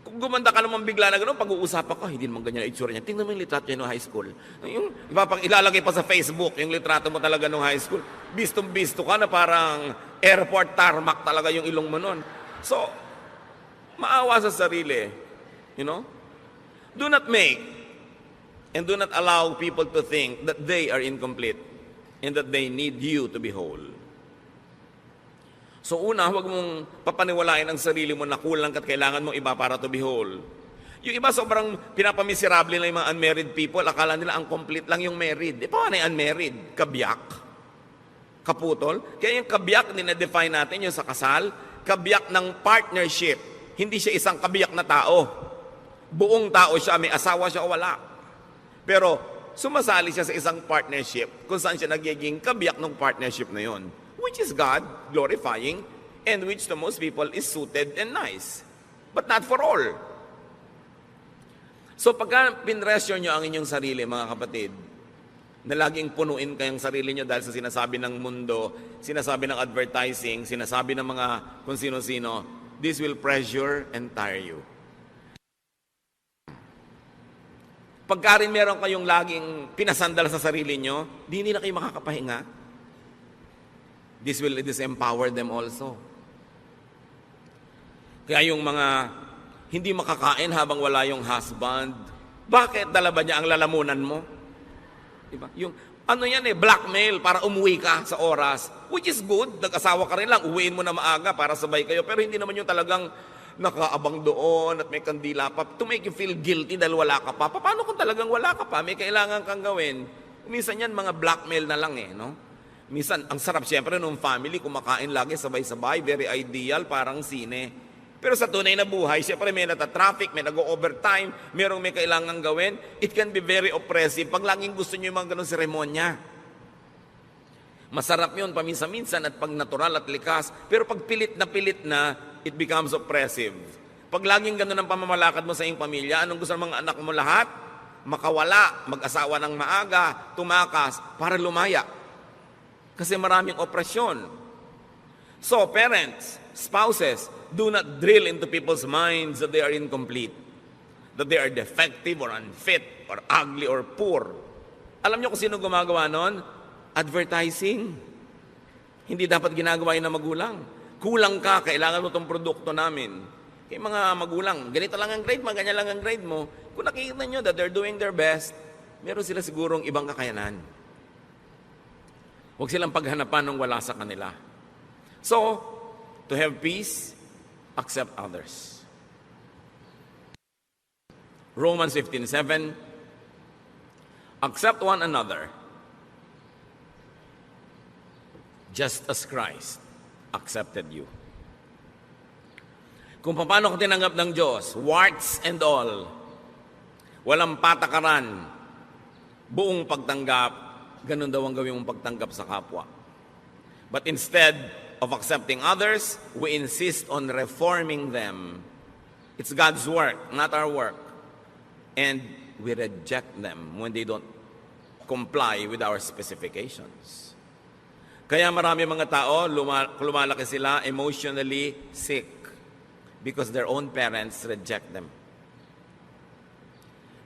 Kung gumanda ka naman bigla na gano'n, pag-uusapan ka, hindi naman ganyan ang itsura niya. Tingnan mo yung litrato niya noong high school. Yung, ilalagay pa sa Facebook, yung litrato mo talaga noong high school. Bistong-bisto ka na parang airport tarmac talaga yung ilong mo noon. So, maawa sa sarili. You know? Do not make and do not allow people to think that they are incomplete and that they need you to be whole. So una, huwag mong papaniwalain ang sarili mo na kulang at kailangan mong iba para to be whole. Yung iba sobrang pinapamiserable na yung mga unmarried people, akala nila ang complete lang yung married. Paano yung unmarried? Kabyak? Kaputol? Kaya yung kabyak, dinedefine natin yung sa kasal, kabyak ng partnership. Hindi siya isang kabyak na tao. Buong tao siya, may asawa siya o wala. Pero sumasali siya sa isang partnership kung saan siya nagiging kabyak ng partnership na yon, which is God glorifying and which to most people is suited and nice. But not for all. So pagka pinressure nyo ang inyong sarili, mga kapatid, na laging punuin kayong sarili nyo dahil sa sinasabi ng mundo, sinasabi ng advertising, sinasabi ng mga kung sino-sino, this will pressure and tire you. Pagka rin meron kayong laging pinasandal sa sarili nyo, hindi na kayo makakapahinga. This will disempower them also. Kaya yung mga hindi makakain habang wala yung husband, bakit dala ba niya ang lalamunan mo? Diba? Yung ano yan blackmail para umuwi ka sa oras, which is good, nag-asawa ka rin lang, uwiin mo na maaga para sabay kayo, pero hindi naman yung talagang nakaabang doon at may kandila pa to make you feel guilty dahil wala ka pa. Paano kung talagang wala ka pa, may kailangan kang gawin? Minsan yan mga blackmail na lang no? Minsan, ang sarap siyempre nung family, kumakain lagi sabay-sabay, very ideal, parang sine. Pero sa tunay na buhay, siyempre may nata-traffic, may nag-overtime, merong may kailangan gawin, it can be very oppressive pag laging gusto nyo yung mga ganun seremonya. Masarap yun paminsan-minsan at pag natural at likas, pero pag pilit na, it becomes oppressive. Pag laging ganun ang pamamalakad mo sa iyong pamilya, anong gusto ng mga anak mo lahat? Makawala, mag-asawa ng maaga, tumakas, para lumaya. Kasi maraming opresyon. So, parents, spouses, do not drill into people's minds that they are incomplete, that they are defective or unfit or ugly or poor. Alam niyo kung sino gumagawa nun? Advertising. Hindi dapat ginagawa yun ng magulang. Kulang ka, kailangan mo itong produkto namin. Kaya mga magulang, ganito lang ang grade mo, ganyan lang ang grade mo. Kung nakikita nyo that they're doing their best, meron sila sigurong ibang kakayanan. Huwag silang paghanapan ng wala sa kanila. So, to have peace, accept others. Romans 15:7, accept one another, just as Christ accepted you. Kung paano ko tinanggap ng Diyos, warts and all, walang patakaran, buong pagtanggap, ganun daw ang gawin mong pagtanggap sa kapwa. But instead of accepting others, we insist on reforming them. It's God's work, not our work. And we reject them when they don't comply with our specifications. Kaya marami mga tao, lumalaki sila emotionally sick because their own parents reject them.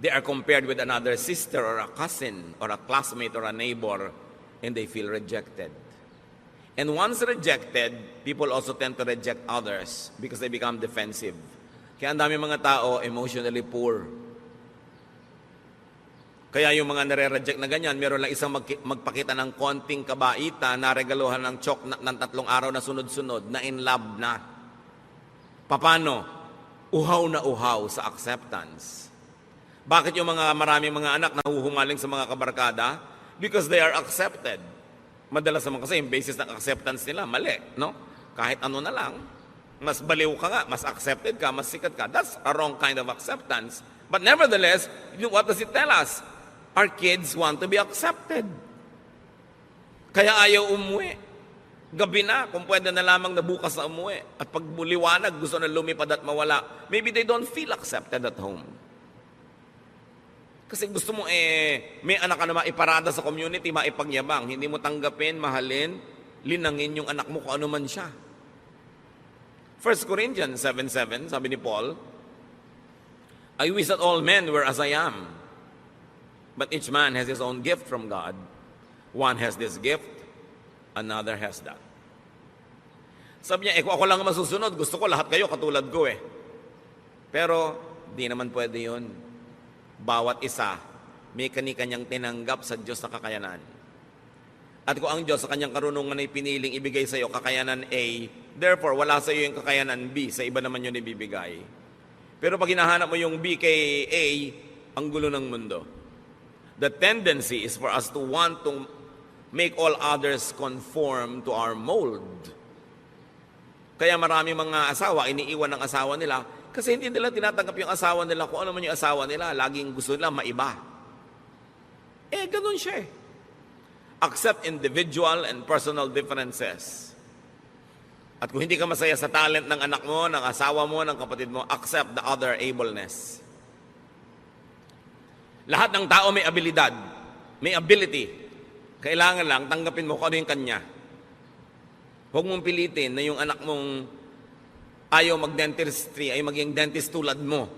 They are compared with another sister or a cousin or a classmate or a neighbor, and they feel rejected. And once rejected, people also tend to reject others because they become defensive. Kaya ang dami mga tao emotionally poor. Kaya yung mga nare-reject na ganyan, meron lang isang magpakita ng konting kabaita na regaluhan ng ng 3 araw na sunod-sunod, na in love na. Paano? Uhaw na uhaw sa acceptance. Bakit yung maraming mga anak nahuhumaling sa mga kabarkada? Because they are accepted. Madalas naman kasi yung basis ng acceptance nila, mali, no? Kahit ano na lang, mas baliw ka nga, mas accepted ka, mas sikat ka. That's a wrong kind of acceptance. But nevertheless, what does it tell us? Our kids want to be accepted. Kaya ayaw umuwi. Gabi na, kung pwede na lamang na bukas na umuwi. At pag liwanag, gusto na lumipad at mawala. Maybe they don't feel accepted at home. Kasi gusto mo may anak ka na maiparada sa community, maipagyabang. Hindi mo tanggapin, mahalin, linangin yung anak mo kung ano man siya. 1 Corinthians 7:7, sabi ni Paul, I wish that all men were as I am, but each man has his own gift from God. One has this gift, another has that. Sabi niya, kung ako lang masusunod, gusto ko lahat kayo katulad ko Pero, di naman pwede yun. Bawat isa, may kani-kanyang tinanggap sa Diyos na kakayanan. At kung ang Diyos sa kanyang karunungan ay piniling ibigay sa iyo kakayanan A, therefore, wala sa iyo yung kakayanan B, sa iba naman yun ibibigay. Pero pag hinahanap mo yung B kay A, ang gulo ng mundo. The tendency is for us to want to make all others conform to our mold. Kaya marami mga asawa, iniiwan ng asawa nila kasi hindi nila tinatanggap yung asawa nila kung ano man yung asawa nila. Laging gusto nila maiba. Ganun siya Accept individual and personal differences. At kung hindi ka masaya sa talent ng anak mo, ng asawa mo, ng kapatid mo, accept the other ableness. Lahat ng tao may abilidad, may ability. Kailangan lang tanggapin mo kung ano yung kanya. Huwag mong pilitin na yung anak mong ayaw mag-dentistry ay maging dentist tulad mo.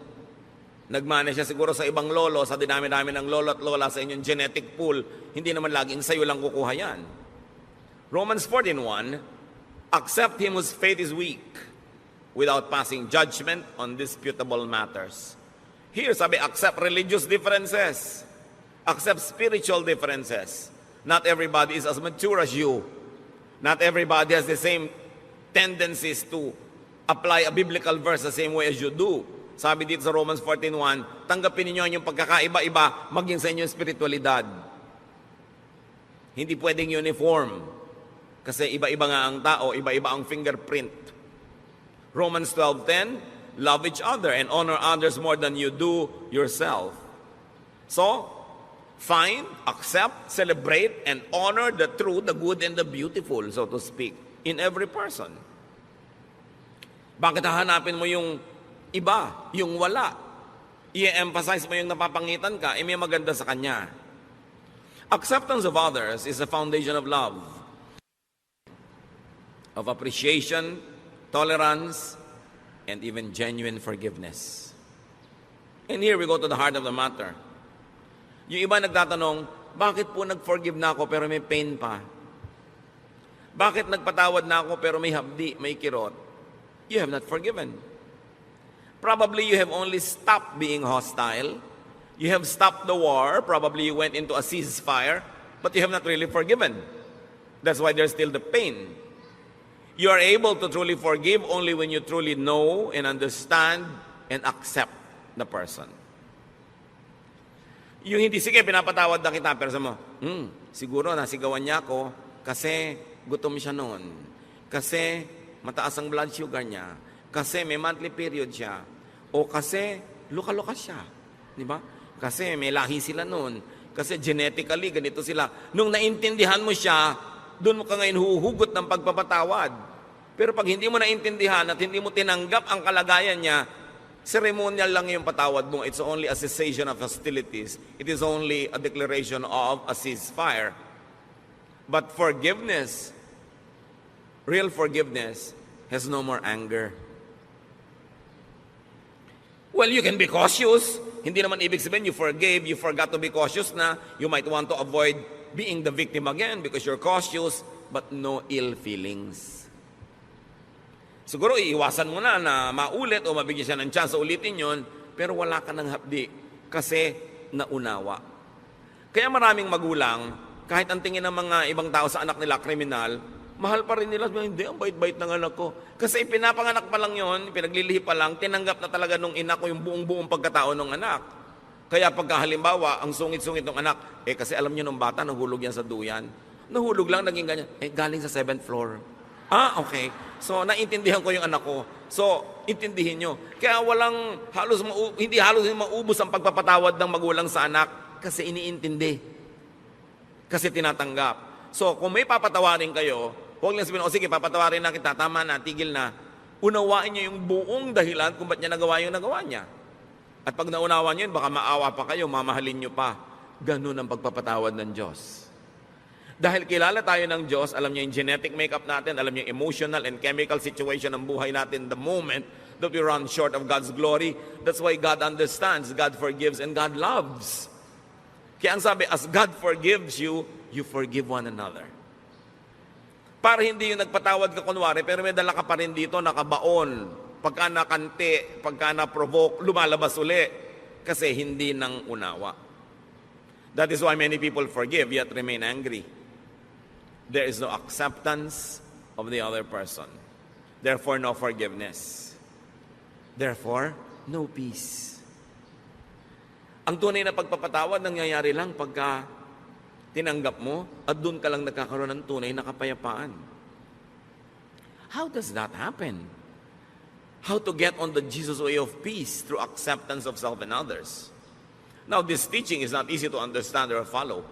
Nagmana siya siguro sa ibang lolo, sa dinami-dami ng lolo at lola sa inyong genetic pool, hindi naman laging sa'yo lang kukuha yan. Romans 14:1, accept him whose faith is weak without passing judgment on disputable matters. Here, sabi, accept religious differences. Accept spiritual differences. Not everybody is as mature as you. Not everybody has the same tendencies to apply a biblical verse the same way as you do. Sabi dito sa Romans 14:1, tanggapin niyo yung pagkakaiba-iba maging sa inyong spiritualidad. Hindi pwedeng uniform. Kasi iba-iba nga ang tao, iba-iba ang fingerprint. Romans 12:10, love each other and honor others more than you do yourself. So, find, accept, celebrate, and honor the true, the good, and the beautiful, so to speak, in every person. Bakit hahanapin mo yung iba, yung wala? I-emphasize mo yung napapangitan ka, may maganda sa kanya. Acceptance of others is the foundation of love, of appreciation, tolerance, and even genuine forgiveness. And here we go to the heart of the matter. Yung iba nagtatanong, bakit po nag-forgive na ako pero may pain pa? Bakit nagpatawad na ako pero may hapdi, may kirot? You have not forgiven. Probably you have only stopped being hostile. You have stopped the war. Probably you went into a ceasefire, but you have not really forgiven. That's why there's still the pain. You are able to truly forgive only when you truly know and understand and accept the person. Yung hindi, sige, pinapatawad na kita, pero sa mo, siguro nasigawan niya ako kasi gutom siya noon. Kasi mataas ang blood sugar niya. Kasi may monthly period siya. O kasi luka-luka siya. Di ba? Kasi may lahi sila noon. Kasi genetically, ganito sila. Nung naintindihan mo siya, doon mo ka ngayon huhugot ng pagpapatawad. Pero pag hindi mo naintindihan at hindi mo tinanggap ang kalagayan niya, ceremonial lang yung patawad mo. It's only a cessation of hostilities. It is only a declaration of a ceasefire. But forgiveness, real forgiveness, has no more anger. Well, you can be cautious. Hindi naman ibig sabihin you forgave, you forgot to be cautious na. You might want to avoid being the victim again because you're cautious, but no ill feelings. Siguro iiwasan mo na maulit o mabigyan siya ng chance ulitin yon, pero wala ka ng hapdi kasi naunawa. Kaya maraming magulang, kahit ang tingin ng mga ibang tao sa anak nila kriminal, mahal pa rin nila. Hindi, ang bait-bait ng anak ko. Kasi pinapanganak pa lang yon, pinaglilihi pa lang, tinanggap na talaga nung ina ko yung buong-buong pagkatao ng anak. Kaya pagka halimbawa, ang sungit-sungit ng anak, kasi alam niyo nung bata, nahulog yan sa duyan. Nahulog lang, naging ganyan. Galing sa 7th floor. Okay. So, naintindihan ko yung anak ko. So, intindihin nyo. Kaya hindi halos maubos ang pagpapatawad ng magulang sa anak kasi iniintindi. Kasi tinatanggap. So, kung may papatawarin kayo, huwag lang sabihin, sige, papatawarin na kita, tama na, tigil na. Unawain niyo yung buong dahilan kung ba't niya nagawa yung nagawa niya. At pag naunawa nyo yun, baka maawa pa kayo, mamahalin nyo pa. Ganun ang pagpapatawad ng Diyos. Dahil kilala tayo ng Diyos, alam niyo yung genetic makeup natin, alam niyo yung emotional and chemical situation ng buhay natin the moment that we run short of God's glory. That's why God understands, God forgives, and God loves. Kaya ang sabi, as God forgives you, you forgive one another. Para hindi yung nagpatawad ka kunwari, pero may dala ka pa rin dito, nakabaon. Pagka nakante, pagka na-provoke, lumalabas uli. Kasi hindi nang unawa. That is why many people forgive yet remain angry. There is no acceptance of the other person. Therefore, no forgiveness. Therefore, no peace. Ang tunay na pagpapatawad nangyayari lang pagka tinanggap mo at doon ka lang nagkakaroon ng tunay na kapayapaan. How does that happen? How to get on the Jesus way of peace through acceptance of self and others. Now, this teaching is not easy to understand or follow.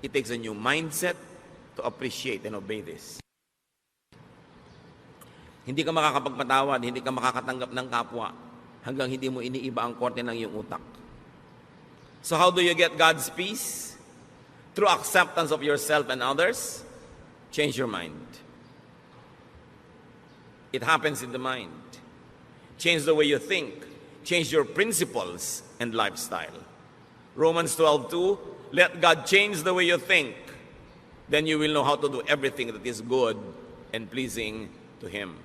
It takes a new mindset to appreciate and obey this. Hindi ka makakapagpatawad, hindi ka makakatanggap ng kapwa hanggang hindi mo iniiba ang korte ng iyong utak. So how do you get God's peace? Through acceptance of yourself and others. Change your mind. It happens in the mind. Change the way you think. Change your principles and lifestyle. Romans 12:2, let God change the way you think. Then you will know how to do everything that is good and pleasing to Him.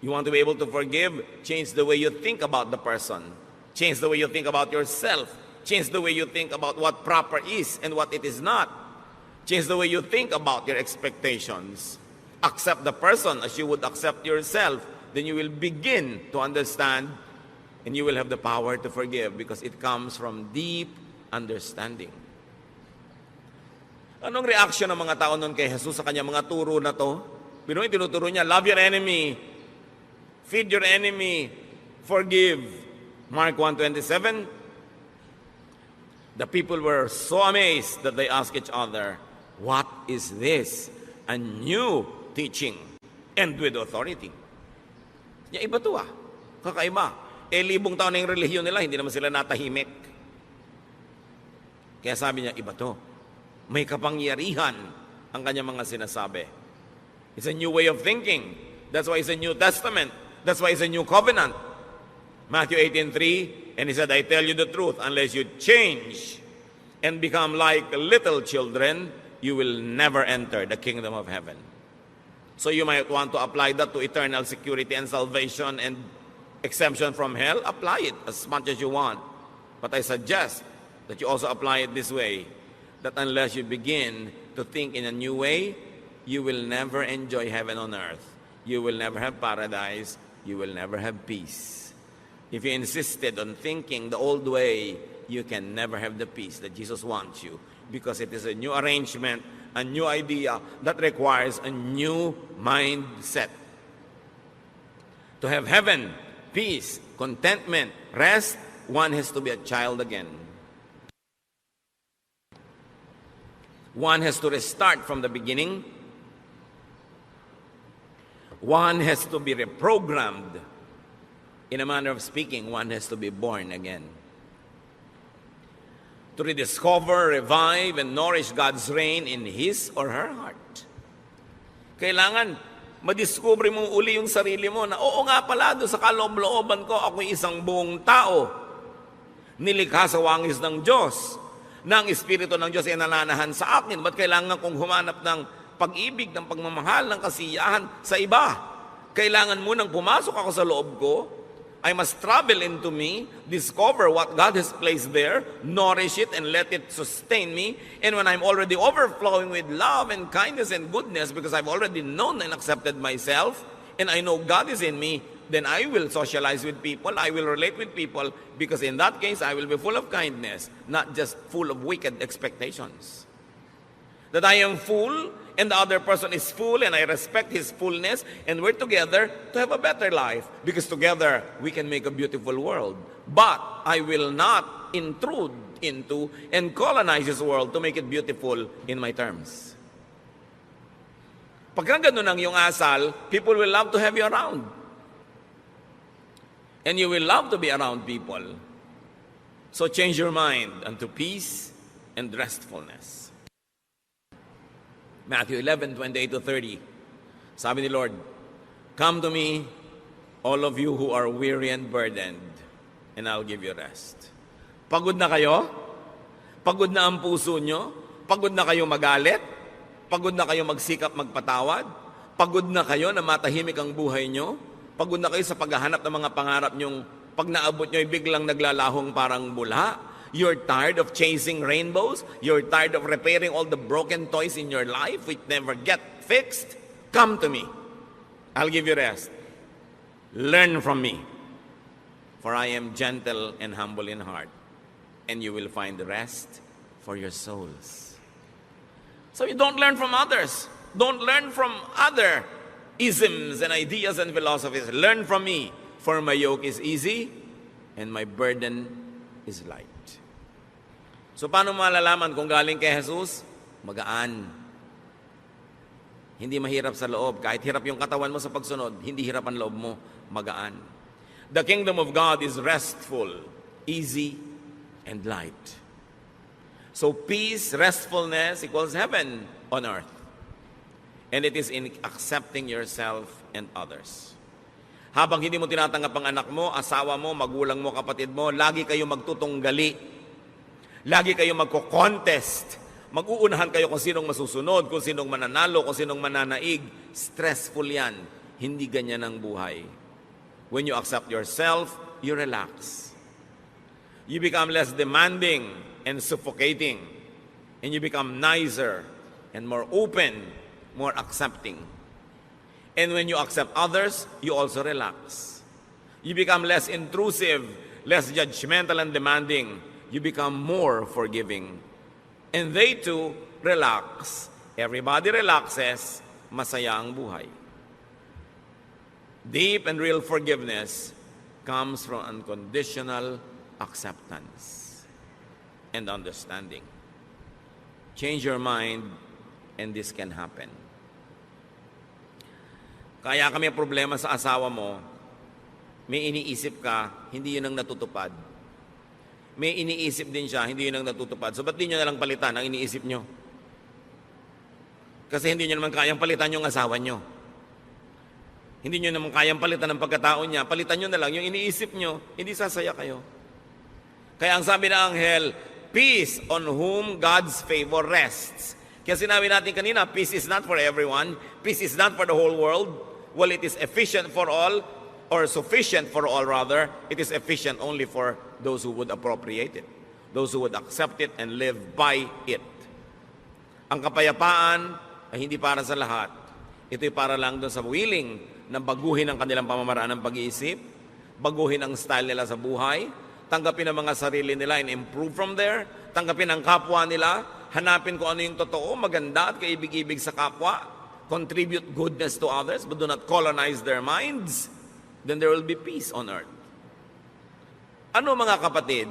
You want to be able to forgive? Change the way you think about the person. Change the way you think about yourself. Change the way you think about what proper is and what it is not. Change the way you think about your expectations. Accept the person as you would accept yourself. Then you will begin to understand and you will have the power to forgive because it comes from deep understanding. Anong reaction ng mga tao noon kay Jesus sa kanya mga turo na to? Pinoy, tinuturo niya, love your enemy, feed your enemy, forgive. Mark 1:27, the people were so amazed that they asked each other, what is this? A new teaching and with authority. Ya, iba to kakaiba. Libong taon na yung relihiyon nila, hindi naman sila natahimik. Kaya sabi niya, iba to. May kapangyarihan ang kanyang mga sinasabi. It's a new way of thinking. That's why it's a New Testament. That's why it's a new covenant. Matthew 18:3, and He said, I tell you the truth, unless you change and become like little children, you will never enter the kingdom of heaven. So you might want to apply that to eternal security and salvation and exemption from hell. Apply it as much as you want. But I suggest that you also apply it this way, that unless you begin to think in a new way, you will never enjoy heaven on earth. You will never have paradise. You will never have peace. If you insisted on thinking the old way, you can never have the peace that Jesus wants you, because it is a new arrangement, a new idea that requires a new mindset. To have heaven, peace, contentment, rest, one has to be a child again. One has to restart from the beginning. One has to be reprogrammed. In a manner of speaking, one has to be born again. To rediscover, revive, and nourish God's reign in his or her heart. Kailangan madiscover mo uli yung sarili mo na, oo nga pala, doon sa kaloob-looban ko, ako'y isang buong tao. Nilikha sa wangis ng Diyos. Na ang Espiritu ng Diyos ay nananahan sa akin. Ba't kailangan kong humanap ng pag-ibig, ng pagmamahal, ng kasiyahan sa iba? Kailangan munang pumasok ako sa loob ko. I must travel into me, discover what God has placed there, nourish it, and let it sustain me. And when I'm already overflowing with love and kindness and goodness, because I've already known and accepted myself, and I know God is in me, then I will socialize with people, I will relate with people, because in that case, I will be full of kindness, not just full of wicked expectations. That I am full, and the other person is full, and I respect his fullness, and we're together to have a better life, because together we can make a beautiful world. But I will not intrude into and colonize this world to make it beautiful in my terms. Pagka ganun ang iyong asal, people will love to have you around. And you will love to be around people. So change your mind unto peace and restfulness. Matthew 11:28-30. Sabi ni Lord, "Come to me, all of you who are weary and burdened, and I'll give you rest." Pagod na kayo? Pagod na ang puso nyo? Pagod na kayo magalit? Pagod na kayo magsikap magpatawad? Pagod na kayo na matahimik ang buhay nyo? Pagod na kayo sa paghahanap ng mga pangarap nyong pag naabot nyo ay biglang naglalahong parang bula? You're tired of chasing rainbows? You're tired of repairing all the broken toys in your life which never get fixed? Come to me. I'll give you rest. Learn from me. For I am gentle and humble in heart, and you will find rest for your souls. So you don't learn from others. Don't learn from other isms and ideas and philosophies. Learn from me, for my yoke is easy and my burden is light. So paano malalaman kung galing kay Jesus? Magaan. Hindi mahirap sa loob. Kahit hirap yung katawan mo sa pagsunod, hindi hirap ang loob mo. Magaan. The kingdom of God is restful, easy, and light. So peace, restfulness equals heaven on earth. And it is in accepting yourself and others. Habang hindi mo tinatanggap ang anak mo, asawa mo, magulang mo, kapatid mo, lagi kayo magtutunggali. Lagi kayo magko-contest. Mag-uunahan kayo kung sinong masusunod, kung sinong mananalo, kung sinong mananaig. Stressful yan. Hindi ganyan ang buhay. When you accept yourself, you relax. You become less demanding and suffocating. And you become nicer and more open, more accepting. And when you accept others, you also relax. You become less intrusive, less judgmental and demanding. You become more forgiving. And they too relax. Everybody relaxes, masaya ang buhay. Deep and real forgiveness comes from unconditional acceptance and understanding. Change your mind, and this can happen. Kaya kami problema sa asawa mo, may iniisip ka, hindi yun ang natutupad. May iniisip din siya, hindi yun ang natutupad. So ba't di nyo nalang palitan ang iniisip nyo? Kasi hindi nyo naman kayang palitan yung asawa nyo. Hindi nyo naman kayang palitan ang pagkatao niya. Palitan nyo na lang yung iniisip nyo, hindi sasaya kayo. Kaya ang sabi ng anghel, peace on whom God's favor rests. Kaya sinabi natin kanina, peace is not for everyone. Peace is not for the whole world. Well, it is efficient for all, or sufficient for all rather. It is efficient only for those who would appropriate it. Those who would accept it and live by it. Ang kapayapaan ay hindi para sa lahat. Ito'y para lang doon sa willing na baguhin ang kanilang pamamaraan ng pag-iisip, baguhin ang style nila sa buhay, tanggapin ang mga sarili nila and improve from there, tanggapin ang kapwa nila, hanapin kung ano yung totoo, maganda at kaibig-ibig sa kapwa, contribute goodness to others, but do not colonize their minds, then there will be peace on earth. Ano mga kapatid,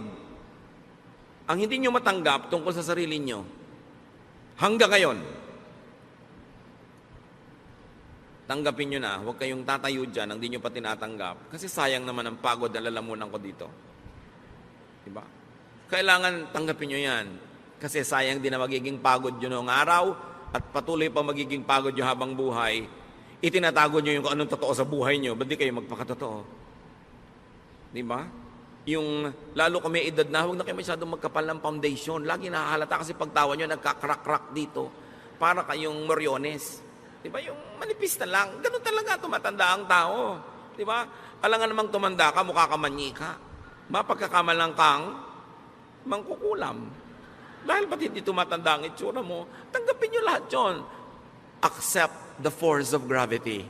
ang hindi nyo matanggap tungkol sa sarili nyo, hanggang ngayon, tanggapin nyo na, huwag kayong tatayo dyan ang di nyo pa tinatanggap. Kasi sayang naman ang pagod na lalamunan ko dito. Diba? Kailangan tanggapin nyo yan. Kasi sayang din na magiging pagod yun noong araw at patuloy pa magiging pagod nyo habang buhay. Itinatago nyo yung kung anong totoo sa buhay nyo. Ba't di kayo magpakatotoo? Diba? Yung lalo kung may edad na, huwag na kayo masyadong magkapal ng foundation. Lagi nakahalata kasi pagtawa nyo, nagkakrak-krak dito. Para kayong moryones. Diba? Yung manipis na lang. Ganun talaga, tumatanda ang tao. Diba? Alangan namang tumanda ka, mukha ka manyika. Mapagkakamalang kang mangkukulam. Dahil ba't hindi tumatanda ang itsura mo, tanggapin nyo lahat yun. Accept the force of gravity.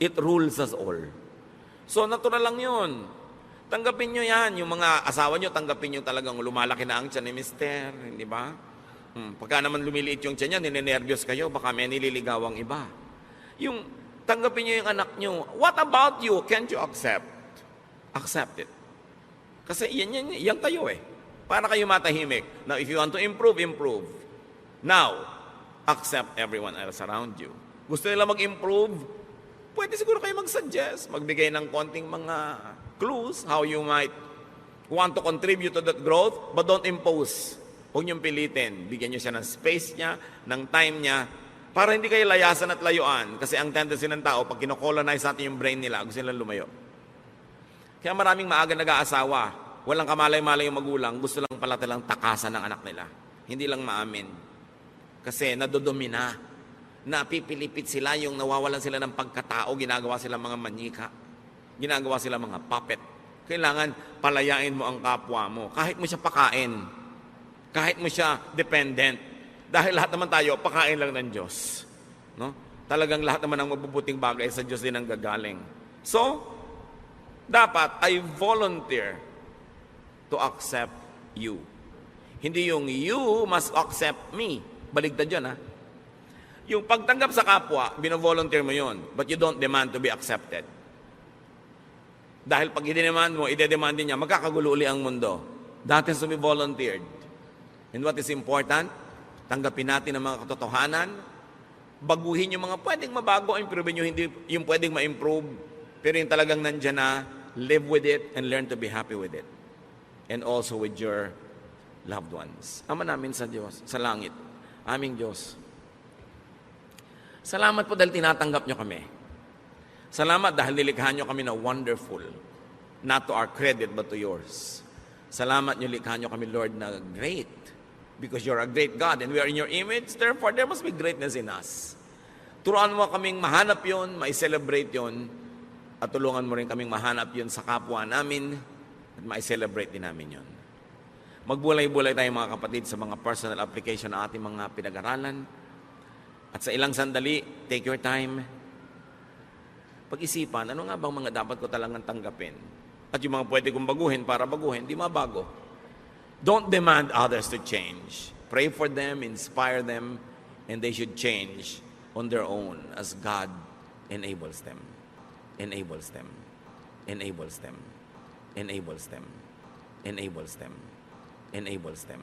It rules us all. So, natural lang yun. Tanggapin nyo yan. Yung mga asawa nyo, tanggapin nyo talagang lumalaki na ang tiyan ni mister. Hindi ba? Pagka naman lumiliit yung tiyan niya, ninenervyos kayo, baka may nililigawang iba. Yung tanggapin nyo yung anak nyo, what about you? Can't you accept? Accept it. Kasi yan kayo eh. Para kayo matahimik. Now, if you want to improve, improve. Now, accept everyone else around you. Gusto nila mag-improve? pwede siguro kayo mag-suggest, magbigay ng konting mga clues how you might want to contribute to that growth, but don't impose. Huwag niyong pilitin. Bigyan niyo siya ng space niya, ng time niya, para hindi kayo layasan at layuan. Kasi ang tendency ng tao, pag kinocolonize natin yung brain nila, gusto nilang lumayo. Kaya maraming maaga nag-aasawa, walang kamalay-malay yung magulang, gusto lang pala talang takasan ng anak nila. Hindi lang maamin. Kasi nadodomina, napipilipit sila, yung nawawalan sila ng pagkatao, ginagawa sila mga manika, ginagawa sila mga puppet. Kailangan palayain mo ang kapwa mo. Kahit mo siya pakain, kahit mo siya dependent. Dahil lahat naman tayo, pakain lang ng Diyos. No? Talagang lahat naman ng mabubuting bagay sa Diyos din ang gagaling. So, dapat I volunteer to accept you. Hindi yung you must accept me. Baligtad yun, ha? Yung pagtanggap sa kapwa, bino-volunteer mo yun, but you don't demand to be accepted. Dahil pag i-demand mo, ide-demand din niya, magkakagulo uli ang mundo. That has to be volunteered. And what is important, tanggapin natin ang mga katotohanan, baguhin yung mga pwedeng mabago, improve nyo, hindi yung pwedeng ma-improve, pero yung talagang nandyan na, live with it and learn to be happy with it. And also with your loved ones. Ama namin sa Diyos, sa langit, aming Diyos. Salamat po dahil tinatanggap nyo kami. Salamat dahil nilikha nyo kami na wonderful. Not to our credit, but to yours. Salamat nyo likha nyo kami, Lord, na great. Because you're a great God and we are in your image. Therefore, there must be greatness in us. Turuan mo kaming mahanap yon, ma-celebrate yon, at tulungan mo rin kaming mahanap yon sa kapwa namin at ma-celebrate din namin yon. Magbulay-bulay tayo mga kapatid sa mga personal application na ating mga pinag-aralan. At sa ilang sandali, take your time. Pag-isipan, ano nga bang mga dapat ko talagang tanggapin? At yung mga pwede kong baguhin para baguhin, di mabago. Don't demand others to change. Pray for them, inspire them, and they should change on their own as God enables them. Enables them. Enables them. Enables them. Enables them. Enables them.